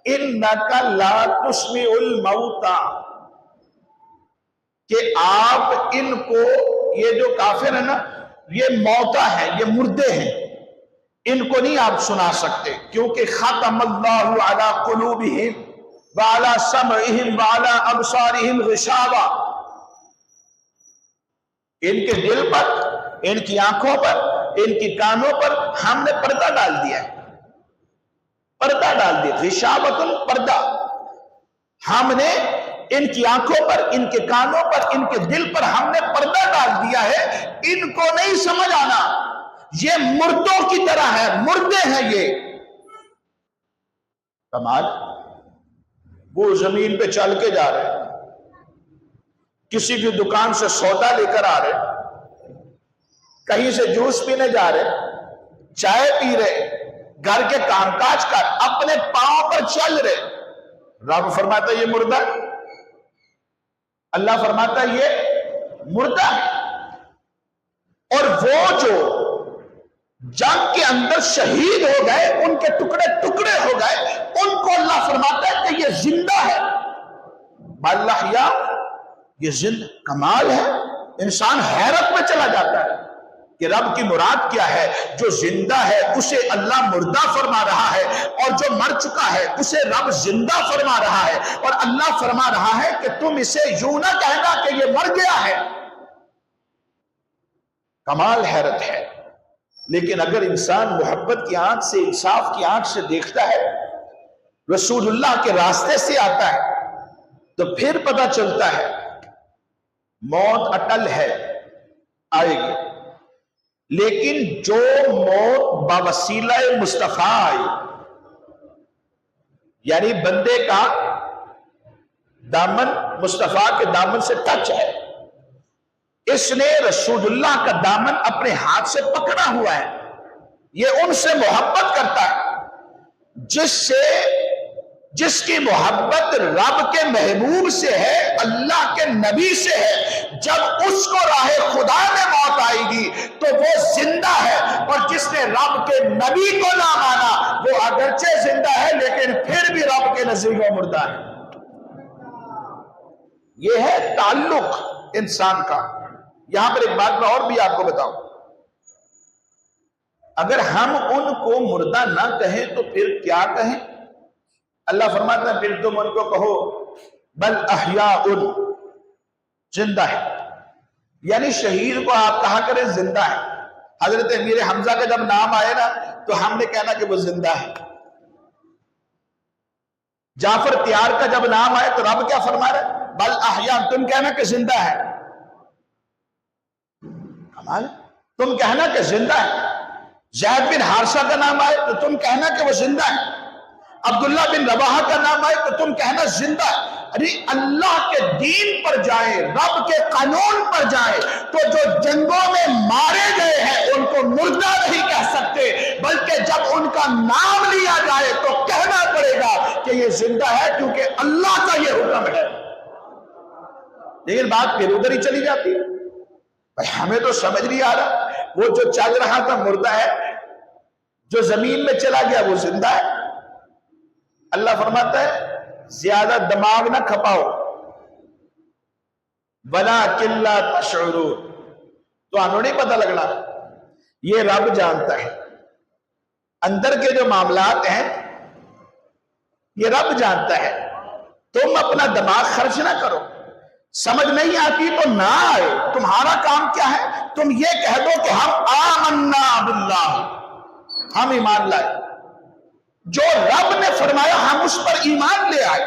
اِنَّكَ لَا تُسْمِعُ الْمَوْتَى، کہ آپ ان کو، یہ جو کافر ہے نا، یہ موتا ہے، یہ مردے ہیں، ان کو نہیں آپ سنا سکتے، کیونکہ ختم اللہ علی قلوبہم وعلی سمعہم وعلی ابصارہم غشاوہ، ان کے دل پر، ان کی آنکھوں پر، ان کی کانوں پر ہم نے پردہ ڈال دیا ہے، پردہ ڈال دیا، غشاوۃ پردہ، ہم نے ان کی آنکھوں پر، ان کے کانوں پر، ان کے دل پر ہم نے پردہ ڈال دیا ہے، ان کو نہیں سمجھ آنا، یہ مردوں کی طرح ہے، مردے ہیں یہ۔ کمال، وہ زمین پہ چل کے جا رہے ہیں، کسی کی دکان سے سودا لے کر آ رہے، کہیں سے جوس پینے جا رہے، چائے پی رہے، گھر کے کام کاج کر اپنے پاؤں پر چل رہے، رب فرماتا ہے یہ مردہ، اللہ فرماتا ہے یہ مردہ ہے۔ اور وہ جو جنگ کے اندر شہید ہو گئے، ان کے ٹکڑے ٹکڑے ہو گئے، ان کو اللہ فرماتا ہے کہ یہ زندہ ہے، بل احیاء، یہ زندہ۔ کمال ہے، انسان حیرت میں چلا جاتا ہے کہ رب کی مراد کیا ہے، جو زندہ ہے اسے اللہ مردہ فرما رہا ہے، اور جو مر چکا ہے اسے رب زندہ فرما رہا ہے، اور اللہ فرما رہا ہے کہ تم اسے یوں نہ کہنا کہ یہ مر گیا ہے۔ کمال حیرت ہے۔ لیکن اگر انسان محبت کی آنکھ سے، انصاف کی آنکھ سے دیکھتا ہے، رسول اللہ کے راستے سے آتا ہے، تو پھر پتہ چلتا ہے موت اٹل ہے، آئے گی، لیکن جو موت باوسیلہ مصطفیٰ آئی، یعنی بندے کا دامن مصطفیٰ کے دامن سے ٹچ ہے، اس نے رسول اللہ کا دامن اپنے ہاتھ سے پکڑا ہوا ہے، یہ ان سے محبت کرتا ہے جس کی محبت رب کے محبوب سے ہے، اللہ کے نبی سے ہے۔ جب اس کو راہ خدا میں موت آئے گی تو وہ زندہ ہے، اور جس نے رب کے نبی کو نہ مانا وہ اگرچہ زندہ ہے لیکن پھر بھی رب کے نزدیک وہ مردہ ہے۔ یہ ہے تعلق انسان کا۔ یہاں پر ایک بات میں اور بھی آپ کو بتاؤں، اگر ہم ان کو مردہ نہ کہیں تو پھر کیا کہیں؟ اللہ فرماتا ہے پھر تم ان کو کہو بل احیاء، زندہ ہے، یعنی شہید کو آپ کہا کریں زندہ ہے۔ حضرت امیر حمزہ کا جب نام آئے نا تو ہم نے کہنا کہ وہ زندہ ہے۔ جعفر تیار کا جب نام آئے تو رب کیا فرما رہا ہے؟ بل احیاء، تم کہنا کہ زندہ ہے۔ کمال، تم کہنا کہ زندہ ہے۔ زید بن حارثہ کا نام آئے تو تم کہنا کہ وہ زندہ ہے۔ عبداللہ بن رواحہ کا نام آئے تو تم کہنا زندہ ہے۔ ارے اللہ کے دین پر جائیں، رب کے قانون پر جائیں تو جو جنگوں میں مارے گئے ہیں ان کو مردہ نہیں کہہ سکتے، بلکہ جب ان کا نام لیا جائے تو کہنا پڑے گا کہ یہ زندہ ہے، کیونکہ اللہ کا یہ حکم ہے۔ لیکن بات پھر ادھر ہی چلی جاتی ہے، بھائی ہمیں تو سمجھ نہیں آ رہا، وہ جو چل رہا تھا مردہ ہے، جو زمین میں چلا گیا وہ زندہ ہے۔ اللہ فرماتا ہے زیادہ دماغ نہ کھپاؤ، وَلَٰكِن لَا تَشْعُرُونَ، تو انہوں نہیں پتہ لگنا، یہ رب جانتا ہے۔ اندر کے جو معاملات ہیں یہ رب جانتا ہے، تم اپنا دماغ خرچ نہ کرو، سمجھ نہیں آتی تو نہ آئے، تمہارا کام کیا ہے؟ تم یہ کہہ دو کہ ہم آمنا باللہ، ہم ایمان لائے، جو رب نے فرمایا ہم اس پر ایمان لے آئے۔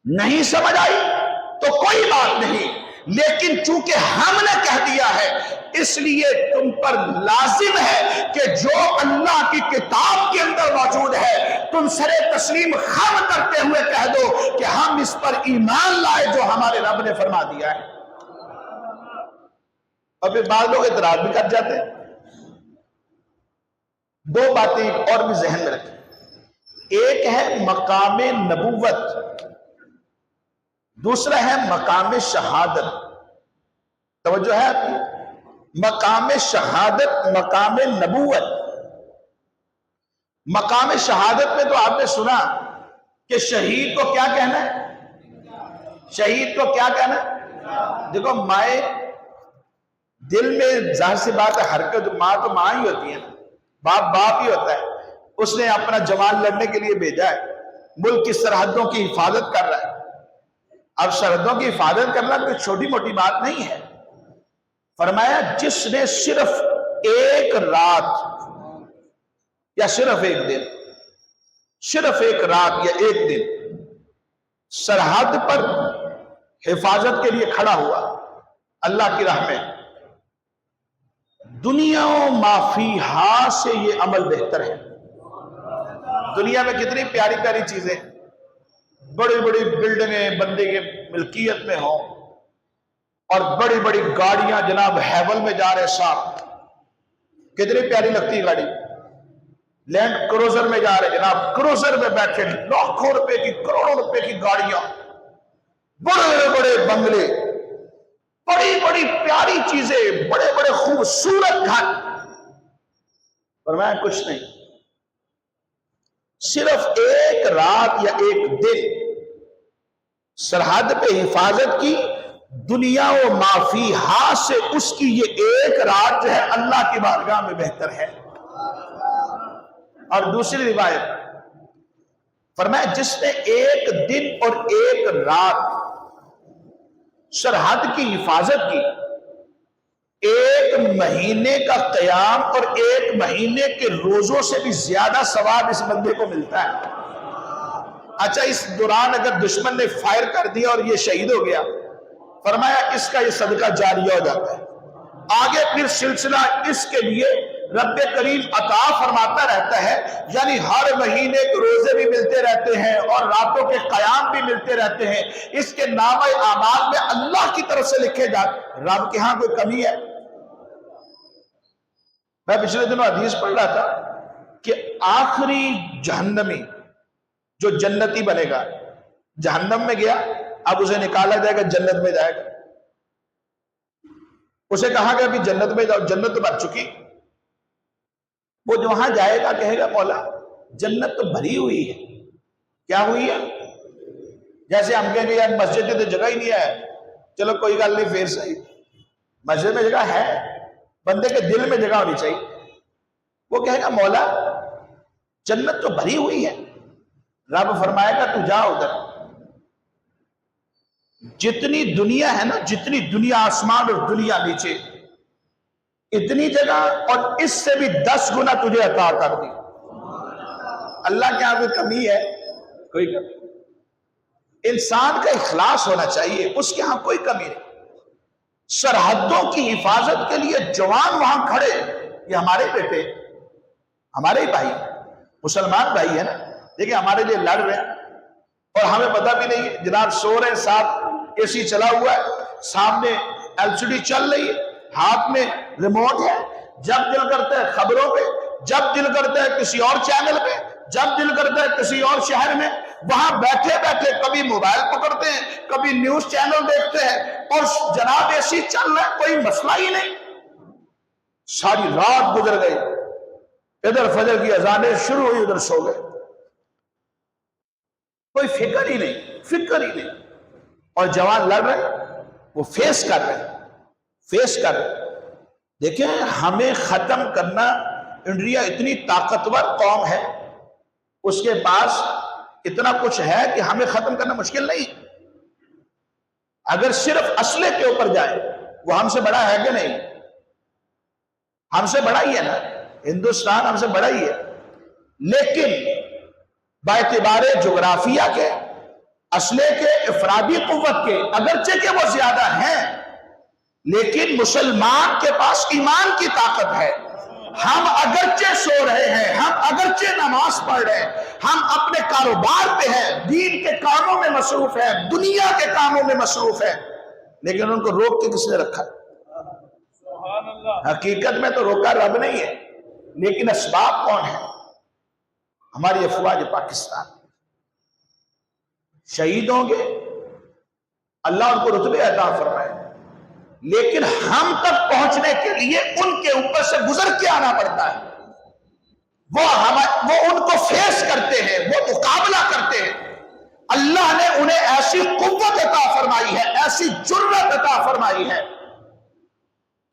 نہیں سمجھ آئی تو کوئی بات نہیں، لیکن چونکہ ہم نے کہہ دیا ہے اس لیے تم پر لازم ہے کہ جو اللہ کی کتاب کے اندر موجود ہے تم سر تسلیم خم کرتے ہوئے کہہ دو کہ ہم اس پر ایمان لائے جو ہمارے رب نے فرما دیا ہے۔ اور پھر بعض لوگ اعتراض بھی کر جاتے ہیں۔ دو باتیں ایک اور بھی ذہن میں رکھیں، ایک ہے مقام نبوت، دوسرا ہے مقام شہادت۔ توجہ ہے آپ کی؟ مقام شہادت، مقام نبوت۔ مقام شہادت میں تو آپ نے سنا کہ شہید کو کیا کہنا ہے؟ شہید کو کیا کہنا ہے؟ دیکھو مائیں دل میں ظاہر سی بات ہے، حرکت ماں تو ماں ہی ہوتی ہے، باپ باپ ہی ہوتا ہے، اس نے اپنا جوان لڑنے کے لیے بھیجا ہے، ملک کی سرحدوں کی حفاظت کر رہا ہے۔ اب سرحدوں کی حفاظت کرنا کوئی چھوٹی موٹی بات نہیں ہے۔ فرمایا جس نے صرف ایک رات یا صرف ایک دن، صرف ایک رات یا ایک دن سرحد پر حفاظت کے لیے کھڑا ہوا اللہ کی راہ میں، دنیا و ما فیہا سے یہ عمل بہتر ہے۔ دنیا میں کتنی پیاری پیاری چیزیں، بڑی بڑی بلڈنگیں بندے کے ملکیت میں ہوں، اور بڑی بڑی گاڑیاں جناب ہیول میں جا رہے صاحب، کتنی پیاری لگتی گاڑی، لینڈ کروزر میں جا رہے جناب، کروزر میں بیٹھے لاکھوں روپے کی کروڑوں روپے کی گاڑیاں، بڑے بڑے بنگلے، بڑی بڑی پیاری چیزیں، بڑے بڑے خوبصورت گھر۔ فرمایا کچھ نہیں، صرف ایک رات یا ایک دن سرحد پہ حفاظت کی، دنیا و ما فیہا سے اس کی یہ ایک رات جو ہے اللہ کی بارگاہ میں بہتر ہے۔ اور دوسری روایت فرمایا جس نے ایک دن اور ایک رات سرحد کی حفاظت کی، ایک مہینے کا قیام اور ایک مہینے کے روزوں سے بھی زیادہ ثواب اس بندے کو ملتا ہے۔ اچھا اس دوران اگر دشمن نے فائر کر دیا اور یہ شہید ہو گیا، فرمایا اس کا یہ صدقہ جاریہ ہو جاتا ہے۔ آگے پھر سلسلہ اس کے لیے رب کریم عطا فرماتا رہتا ہے، یعنی ہر مہینے کے روزے بھی ملتے رہتے ہیں اور راتوں کے قیام بھی ملتے رہتے ہیں، اس کے نامہ اعمال میں اللہ کی طرف سے لکھے جاتے۔ رب کے ہاں کوئی کمی ہے؟ میں پچھلے دنوں حدیث پڑھ رہا تھا کہ آخری جہنمی جو جنتی بنے گا، جہنم میں گیا، اب اسے نکالا جائے گا، جنت میں جائے گا۔ اسے کہا گیا ابھی جنت میں جاؤ، جنت تو بھر چکی۔ وہ جو وہاں جائے گا کہے گا مولا جنت تو بھری ہوئی ہے۔ کیا ہوئی ہے؟ جیسے ہم کہیں گے یار مسجد کی تو جگہ ہی نہیں ہے، چلو کوئی گل نہیں پھر صحیح، مسجد میں جگہ ہے، بندے کے دل میں جگہ ہونی چاہیے. وہ کہے گا مولا جنت تو بھری ہوئی ہے. رب فرمائے گا تو جا ادھر. جتنی دنیا ہے نا، جتنی دنیا آسمان اور دنیا نیچے، اتنی جگہ اور اس سے بھی 10 گنا تجھے عطا کر دی. اللہ کے یہاں کوئی کمی ہے؟ کوئی کمی. انسان کا اخلاص ہونا چاہیے، اس کے ہاں کوئی کمی نہیں. سرحدوں کی حفاظت کے لیے جوان وہاں کھڑے، یہ ہمارے بیٹے، ہمارے ہی بھائی، مسلمان بھائی ہے نا، دیکھیں ہمارے لیے لڑ رہے ہیں اور ہمیں پتہ بھی نہیں ہے. جناب سو رہے ہیں، ساتھ اے سی چلا ہوا ہے، سامنے LCD چل رہی ہے، ہاتھ میں ریموٹ ہے. جب دل کرتا ہے خبروں پہ، جب دل کرتا ہے کسی اور چینل پہ، جب دل کرتا ہے کسی اور شہر میں، وہاں بیٹھے بیٹھے کبھی موبائل پکڑتے ہیں، کبھی نیوز چینل دیکھتے ہیں، اور جناب اے سی چل رہا ہے، کوئی مسئلہ ہی نہیں. ساری رات گزر گئی، ادھر فجر کی اذانیں شروع ہوئی، ادھر سو گئے. کوئی فکر ہی نہیں، فکر ہی نہیں. اور جوان لڑ رہے ہیں، وہ فیس کر رہے ہیں، فیس کر رہے ہیں. دیکھیں ہمیں ختم کرنا، انڈیا اتنی طاقتور قوم ہے، اس کے پاس اتنا کچھ ہے کہ ہمیں ختم کرنا مشکل نہیں. اگر صرف اسلحے کے اوپر جائے، وہ ہم سے بڑا ہے کہ نہیں؟ ہم سے بڑا ہی ہے نا، ہندوستان ہم سے بڑا ہی ہے. لیکن باعتبار جغرافیہ کے، اسلحے کے، افرادی قوت کے، اگرچہ کہ وہ زیادہ ہیں، لیکن مسلمان کے پاس ایمان کی طاقت ہے. ہم اگرچہ سو رہے ہیں، ہم اگرچہ نماز پڑھ رہے ہیں، ہم اپنے کاروبار پہ ہیں، دین کے کاموں میں مصروف ہیں، دنیا کے کاموں میں مصروف ہیں، لیکن ان کو روک کے کس نے رکھا؟ حقیقت میں تو روکا رب نہیں ہے، لیکن اسباب کون ہے؟ ہماری افواج پاکستان. شہید ہوں گے، اللہ ان کو رتبے عطا فرمائے، لیکن ہم تک پہنچنے کے لیے ان کے اوپر سے گزر کے آنا پڑتا ہے. وہ ان کو فیس کرتے ہیں، وہ مقابلہ کرتے ہیں. اللہ نے انہیں ایسی قوت عطا فرمائی ہے، ایسی جرأت عطا فرمائی ہے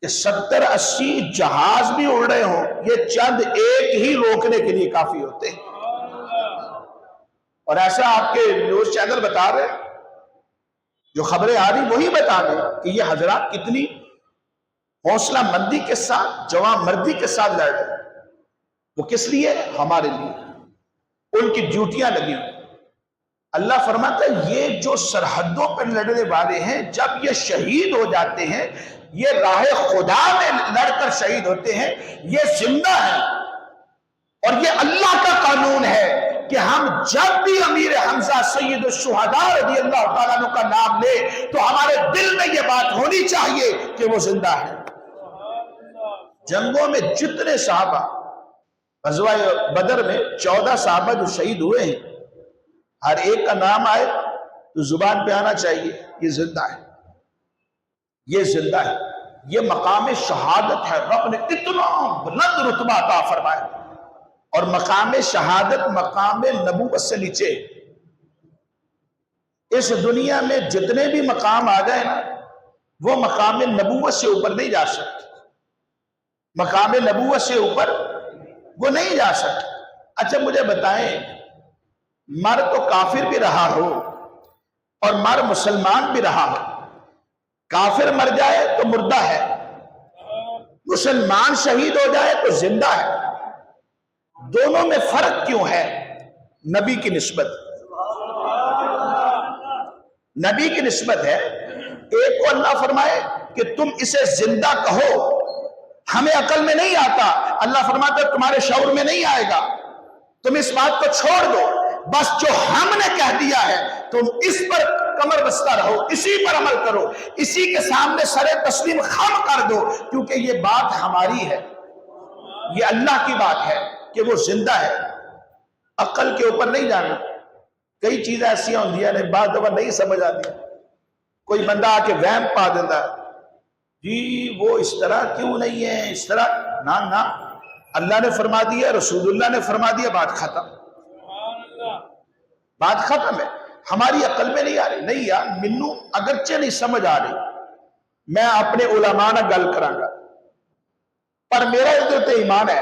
کہ 70-80 جہاز بھی اڑ رہے ہوں، یہ چند ایک ہی روکنے کے لیے کافی ہوتے ہیں. اور ایسا آپ کے نیوز چینل بتا رہے ہیں، جو خبریں آ رہی وہی بتا رہے ہیں کہ یہ حضرات کتنی حوصلہ مندی کے ساتھ، جوان مردی کے ساتھ لڑ رہے ہیں. وہ کس لیے؟ ہمارے لیے. ان کی ڈیوٹیاں لگی ہوئی. اللہ فرماتا ہے یہ جو سرحدوں پر لڑنے والے ہیں، جب یہ شہید ہو جاتے ہیں، یہ راہ خدا میں لڑ کر شہید ہوتے ہیں، یہ زندہ ہے. اور یہ اللہ کا قانون ہے کہ ہم جب بھی امیر حمزہ سید الشہداء رضی اللہ تعالیٰ عنہ کا نام لے تو ہمارے دل میں یہ بات ہونی چاہیے کہ وہ زندہ ہے. جنگوں میں جتنے صحابہ، غزوہ بدر میں 14 صحابہ جو شہید ہوئے ہیں، ہر ایک کا نام آئے تو زبان پہ آنا چاہیے یہ زندہ ہے، یہ زندہ ہے. یہ مقام شہادت ہے. رب نے اتنا بلند رتبہ عطا فرمایا، اور مقام شہادت مقام نبوت سے نیچے. اس دنیا میں جتنے بھی مقام آ گئے نا، وہ مقام نبوت سے اوپر نہیں جا سکتے. مقام نبوت سے اوپر وہ نہیں جا سکتے. اچھا مجھے بتائیں، مر تو کافر بھی رہا ہو اور مر مسلمان بھی رہا ہو، کافر مر جائے تو مردہ ہے، مسلمان شہید ہو جائے تو زندہ ہے. دونوں میں فرق کیوں ہے؟ نبی کی نسبت. نبی کی نسبت ہے. ایک کو اللہ فرمائے کہ تم اسے زندہ کہو، ہمیں عقل میں نہیں آتا. اللہ فرماتا ہے تمہارے شعور میں نہیں آئے گا، تم اس بات کو چھوڑ دو، بس جو ہم نے کہہ دیا ہے تم اس پر کمر بستہ رہو، اسی پر عمل کرو، اسی کے سامنے سر تسلیم خم کر دو، کیونکہ یہ بات ہماری ہے، یہ اللہ کی بات ہے کہ وہ زندہ ہے. عقل کے اوپر نہیں جانا. کئی چیزیں ایسی ہوتی ہیں بعض دفعہ نہیں سمجھ آتی. کوئی بندہ آ کے وہم پا دیتا ہے، جی وہ اس طرح کیوں نہیں ہے، اس طرح نہ اللہ نے فرما دیا، رسول اللہ نے فرما دیا، بات ختم. بات ختم ہے. ہماری عقل میں نہیں آ رہی. نہیں یار منو اگرچہ نہیں سمجھ آ رہی، میں اپنے علماء نہ گل کرانگا، پر میرا اس تے ایمان ہے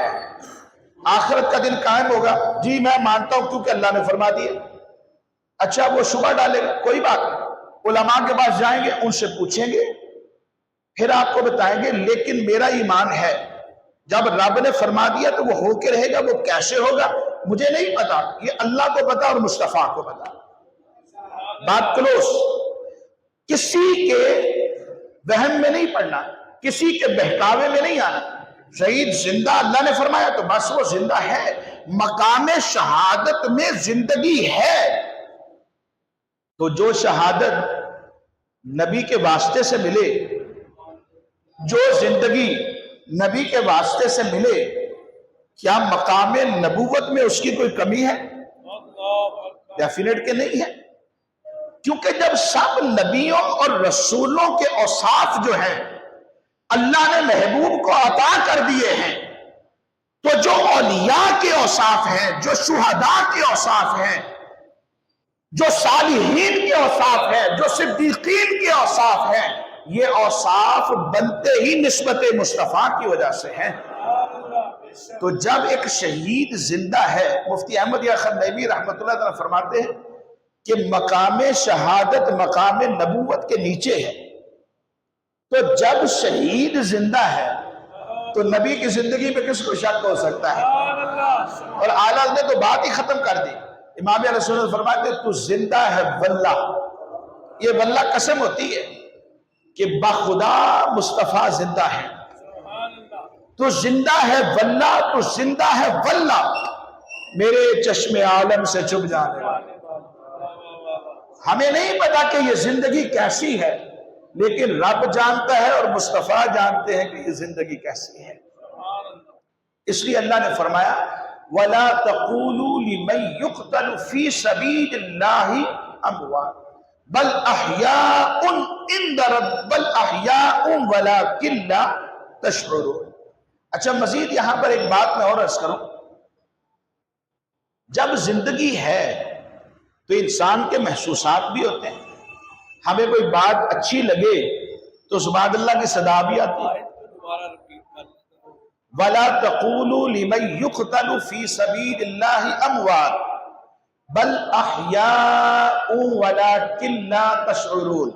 آخرت کا دن قائم ہوگا، جی میں مانتا ہوں کیونکہ اللہ نے فرما دیا۔ اچھا وہ شبہ ڈالے گا، کوئی بات نہیں، علماء کے پاس جائیں گے، ان سے پوچھیں گے، پھر آپ کو بتائیں گے، لیکن میرا ایمان ہے جب رب نے فرما دیا تو وہ ہو کے رہے گا، وہ کیسے ہوگا مجھے نہیں پتا، یہ اللہ کو پتا اور مصطفیٰ کو پتا۔ بات کلوز، کسی کے وہم میں نہیں پڑنا، کسی کے بہکاوے میں نہیں آنا۔ شہید زندہ اللہ نے فرمایا تو بس وہ زندہ ہے، مقام شہادت میں زندگی ہے، تو جو شہادت نبی کے واسطے سے ملے، جو زندگی نبی کے واسطے سے ملے، کیا مقام نبوت میں اس کی کوئی کمی ہے؟ ڈیفینیٹ کہ نہیں ہے، کیونکہ جب سب نبیوں اور رسولوں کے اوصاف جو ہیں اللہ نے محبوب کو عطا کر دیے ہیں، تو جو اولیاء کے اوصاف ہیں، جو شہداء کے اوصاف ہیں، جو صالحین کے اوصاف ہیں، جو صدیقین کے اوصاف ہیں، یہ اوصاف بنتے ہی نسبت مصطفیٰ کی وجہ سے ہیں۔ تو جب ایک شہید زندہ ہے، مفتی احمد یا خنیوی رحمۃ اللہ تعالی فرماتے ہیں کہ مقام شہادت مقام نبوت کے نیچے ہے، تو جب شہید زندہ ہے تو نبی کی زندگی میں کس کو شک ہو سکتا ہے؟ اور اعلیٰ نے تو بات ہی ختم کر دی۔ امام علیہ السلام فرماتے ہیں تو زندہ ہے واللہ، یہ واللہ قسم ہوتی ہے کہ بخدا مصطفیٰ زندہ ہے، تو زندہ ہے واللہ، تو زندہ ہے واللہ، میرے چشم عالم سے چھپ جانے والے۔ ہمیں نہیں پتا کہ یہ زندگی کیسی ہے، لیکن رب جانتا ہے اور مصطفیٰ جانتے ہیں کہ یہ زندگی کیسی ہے۔ اس لیے اللہ نے فرمایا وَلَا تَقُولُوا لِمَنْ يُقْتَلُ فِي سَبِيلِ اللَّهِ أَمْوَاتٌ بَلْ أَحْيَاءٌ عِنْدَ رَبِّهِمْ بَلْ أَحْيَاءٌ وَلَكِنْ لَا تَشْعُرُونَ۔ اچھا مزید یہاں پر ایک بات میں اور عرض کروں، جب زندگی ہے تو انسان کے محسوسات بھی ہوتے ہیں، ہمیں کوئی بات اچھی لگے تو سبحان اللہ کی صدا بھی آتی ہے۔ وَلَا تَقُولُوا لِمَنْ يُقْتَلُ فِي سَبِيلِ اللَّهِ أَمْوَاتٌ بَلْ أَحْيَاءٌ وَلَكِنْ لَا تَشْعُرُونَ۔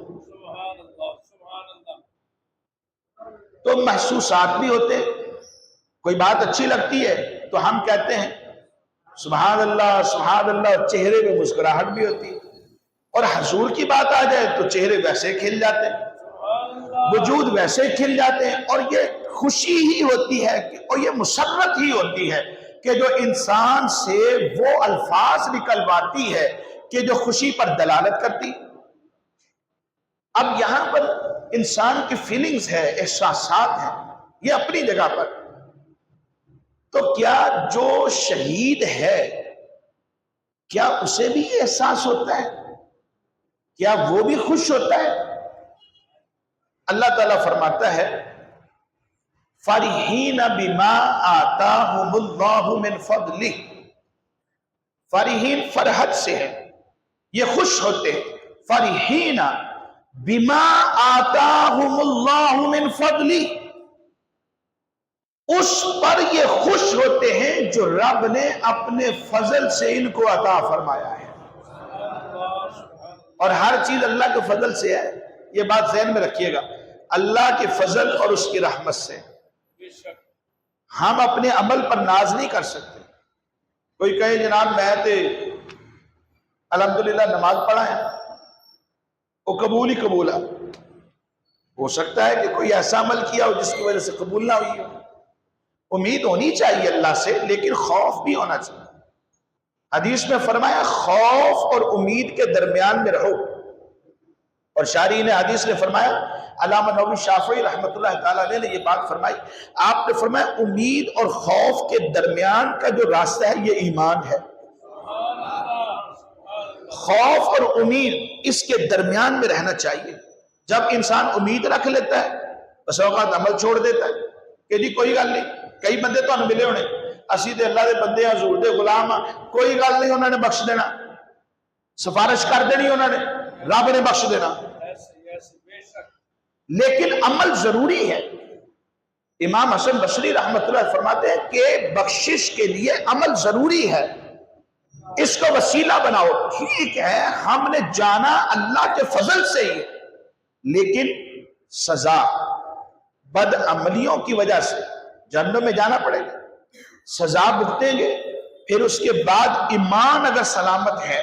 تو محسوسات بھی ہوتے، کوئی بات اچھی لگتی ہے تو ہم کہتے ہیں سبحان اللہ سبحان اللہ، چہرے پہ مسکراہٹ بھی ہوتی ہے، اور حضور کی بات آ جائے تو چہرے ویسے کھل جاتے ہیں، وجود ویسے کھل جاتے ہیں، اور یہ خوشی ہی ہوتی ہے اور یہ مسرت ہی ہوتی ہے کہ جو انسان سے وہ الفاظ نکلواتی ہے کہ جو خوشی پر دلالت کرتی۔ اب یہاں پر انسان کی فیلنگز ہے، احساسات ہیں، یہ اپنی جگہ پر، تو کیا جو شہید ہے کیا اسے بھی یہ احساس ہوتا ہے؟ کیا وہ بھی خوش ہوتا ہے؟ اللہ تعالیٰ فرماتا ہے فَرِحِينَ بِمَا آتَاهُمُ اللَّهُ مِنْ فَضْلِهِ، فرحین فرحت سے ہے، یہ خوش ہوتے ہیں، فَرِحِينَ بِمَا آتَاهُمُ اللَّهُ مِنْ فَضْلِهِ، اس پر یہ خوش ہوتے ہیں جو رب نے اپنے فضل سے ان کو عطا فرمایا ہے، اور ہر چیز اللہ کے فضل سے ہے، یہ بات ذہن میں رکھیے گا، اللہ کے فضل اور اس کی رحمت سے۔ ہم اپنے عمل پر ناز نہیں کر سکتے۔ کوئی کہے جناب میں تے الحمدللہ نماز پڑھا ہے، وہ قبول ہی قبول ہے، ہو سکتا ہے کہ کوئی ایسا عمل کیا ہو جس کی وجہ سے قبول نہ ہوئی ہو۔ امید ہونی چاہیے اللہ سے، لیکن خوف بھی ہونا چاہیے۔ حدیث میں فرمایا خوف اور امید کے درمیان میں رہو، اور شارحین حدیث نے فرمایا، علامہ نووی شافعی رحمۃ اللہ تعالیٰ علیہ نے یہ بات فرمائی، آپ نے فرمایا امید اور خوف کے درمیان کا جو راستہ ہے یہ ایمان ہے۔ خوف اور امید اس کے درمیان میں رہنا چاہیے۔ جب انسان امید رکھ لیتا ہے بس اوقات عمل چھوڑ دیتا ہے کہ جی کوئی گل نہیں، کئی بندے تو ملے ہونے، اسی تے اللہ دے بندے حضور دے غلام ہاں، کوئی گل نہیں انہوں نے بخش دینا، سفارش کر دینی انہوں نے، رب نے بخش دینا۔ لیکن عمل ضروری ہے۔ امام حسن بصری رحمۃ اللہ فرماتے ہیں کہ بخشش کے لیے عمل ضروری ہے، اس کو وسیلہ بناؤ۔ ٹھیک ہے، ہم نے جانا اللہ کے فضل سے ہی، لیکن سزا بد عملیوں کی وجہ سے جہنم میں جانا پڑے گا، سزا بھگتیں گے، پھر اس کے بعد ایمان اگر سلامت ہے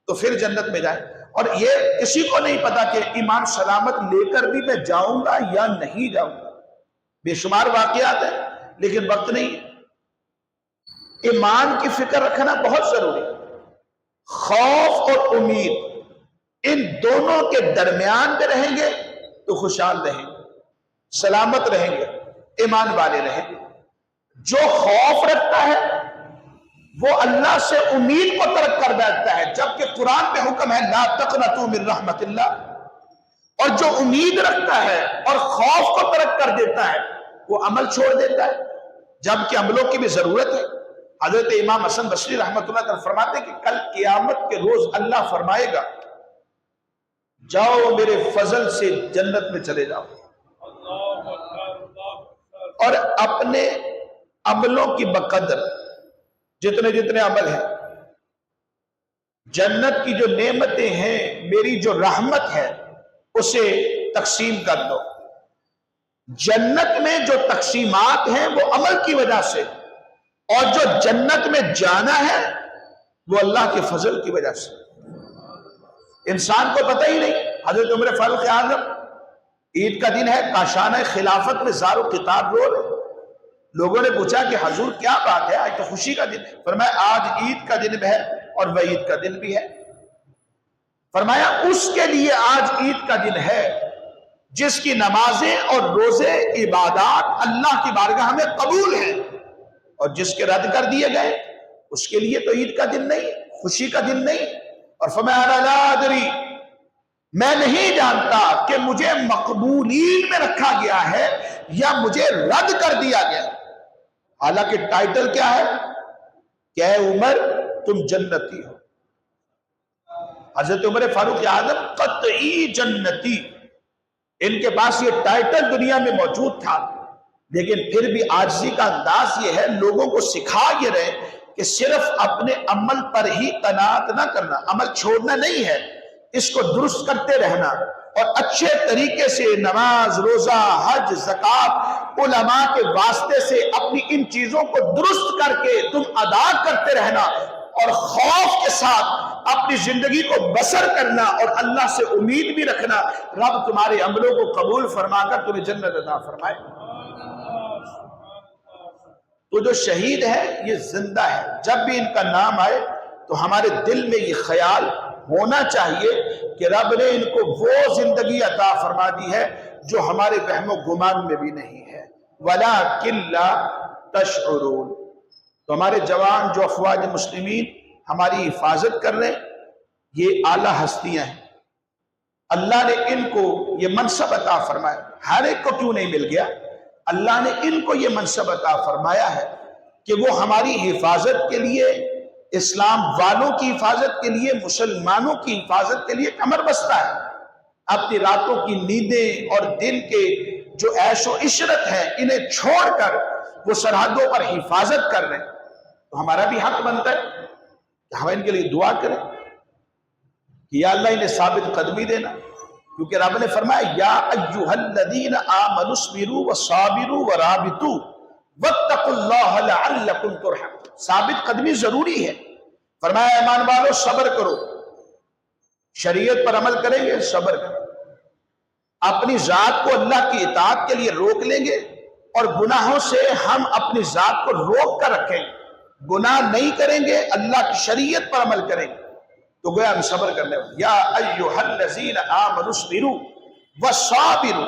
تو پھر جنت میں جائیں۔ اور یہ کسی کو نہیں پتا کہ ایمان سلامت لے کر بھی میں جاؤں گا یا نہیں جاؤں گا، بے شمار واقعات ہیں لیکن وقت نہیں ہے۔ ایمان کی فکر رکھنا بہت ضروری ہے۔ خوف اور امید ان دونوں کے درمیان میں رہیں گے تو خوشحال رہیں گے، سلامت رہیں گے، ایمان والے رہیں گے۔ جو خوف رکھتا ہے وہ اللہ سے امید کو ترک کر دیتا ہے، جبکہ قرآن میں حکم ہے لا تقنطوا من رحمت اللہ۔ اور جو امید رکھتا ہے اور خوف کو ترک کر دیتا ہے وہ عمل چھوڑ دیتا ہے، جبکہ عملوں کی بھی ضرورت ہے۔ حضرت امام حسن بصری رحمۃ اللہ تعالی فرماتے ہیں کہ کل قیامت کے روز اللہ فرمائے گا جاؤ میرے فضل سے جنت میں چلے جاؤ، اور اپنے عملوں کی بقدر جتنے جتنے عمل ہیں، جنت کی جو نعمتیں ہیں، میری جو رحمت ہے اسے تقسیم کر دو۔ جنت میں جو تقسیمات ہیں وہ عمل کی وجہ سے، اور جو جنت میں جانا ہے وہ اللہ کے فضل کی وجہ سے۔ انسان کو پتہ ہی نہیں۔ حضرت عمر فاروق اعظم، عید کا دن ہے، کاشانہ خلافت میں زار و کتاب رو رہے، لوگوں نے پوچھا کہ حضور کیا بات ہے، آج تو خوشی کا دن ہے۔ فرمایا آج عید کا دن بھی ہے اور وعید کا دن بھی ہے۔ فرمایا اس کے لیے آج عید کا دن ہے جس کی نمازیں اور روزے عبادات اللہ کی بارگاہ میں قبول ہیں، اور جس کے رد کر دیے گئے اس کے لیے تو عید کا دن نہیں، خوشی کا دن نہیں۔ اور فرمایا انا لا ادری، میں نہیں جانتا کہ مجھے مقبولین میں رکھا گیا ہے یا مجھے رد کر دیا گیا۔ حالانکہ ٹائٹل کیا ہے کہ اے عمر تم جنتی ہو۔ حضرت عمر فاروق اعظم قطعی جنتی، ان کے پاس یہ ٹائٹل دنیا میں موجود تھا، لیکن پھر بھی عاجزی کا انداز یہ ہے، لوگوں کو سکھا یہ رہے کہ صرف اپنے عمل پر ہی قناعت نہ کرنا، عمل چھوڑنا نہیں ہے، اس کو درست کرتے رہنا، اور اچھے طریقے سے نماز، روزہ، حج، زکوٰۃ علماء کے واسطے سے اپنی ان چیزوں کو درست کر کے تم ادا کرتے رہنا، اور خوف کے ساتھ اپنی زندگی کو بسر کرنا، اور اللہ سے امید بھی رکھنا رب تمہارے عملوں کو قبول فرما کر تمہیں جنت عطا فرمائے۔ تو جو شہید ہے یہ زندہ ہے، جب بھی ان کا نام آئے تو ہمارے دل میں یہ خیال ہونا چاہیے کہ رب نے ان کو وہ زندگی عطا فرما دی ہے جو ہمارے وہم و گمان میں بھی نہیں ہے۔ وَلَٰكِن لَا تَشْعُرُونَ۔ تو ہمارے جوان جو افواج مسلمین ہماری حفاظت کر رہے ہیں، یہ اعلیٰ ہستیاں ہیں، اللہ نے ان کو یہ منصب عطا فرمایا۔ ہر ایک کو کیوں نہیں مل گیا؟ اللہ نے ان کو یہ منصب عطا فرمایا ہے کہ وہ ہماری حفاظت کے لیے، اسلام والوں کی حفاظت کے لیے، مسلمانوں کی حفاظت کے لیے کمر بستہ ہے۔ اپنی راتوں کی نیندیں اور دن کے جو عیش و عشرت ہیں انہیں چھوڑ کر وہ سرحدوں پر حفاظت کر رہے ہیں، تو ہمارا بھی حق بنتا ہے کہ ہم ان کے لیے دعا کریں کہ یا اللہ انہیں ثابت قدمی دینا، کیونکہ رب نے فرمایا یا ایھا الذین آمنوا اصبروا وصابروا ورابطوا واتقوا اللہ لعلکم ترحمون۔ ثابت قدمی ضروری ہے۔ فرمایا ایمان والو صبر کرو، شریعت پر عمل کریں گے، صبر کریں، اپنی ذات کو اللہ کی اطاعت کے لیے روک لیں گے، اور گناہوں سے ہم اپنی ذات کو روک کر رکھیں گے، گناہ نہیں کریں گے، اللہ کی شریعت پر عمل کریں گے، تو گویا ہم صبر کرنے والے۔ یا ایھا الذین آمنوا اصبروا وصابروا،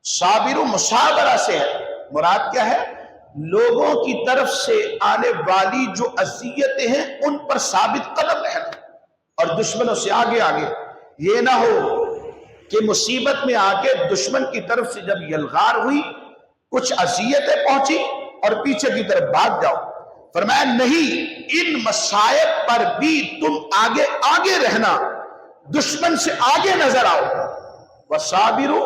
صابروا مصابرہ سے ہے، مراد کیا ہے؟ لوگوں کی طرف سے آنے والی جو اذیتیں ہیں ان پر ثابت قدم رہنا، اور دشمنوں سے آگے آگے۔ یہ نہ ہو کہ مصیبت میں آ کے دشمن کی طرف سے جب یلغار ہوئی، کچھ اذیتیں پہنچی اور پیچھے کی طرف بھاگ جاؤ۔ فرمایا نہیں، ان مصائب پر بھی تم آگے آگے رہنا، دشمن سے آگے نظر آؤ۔ وصابروا،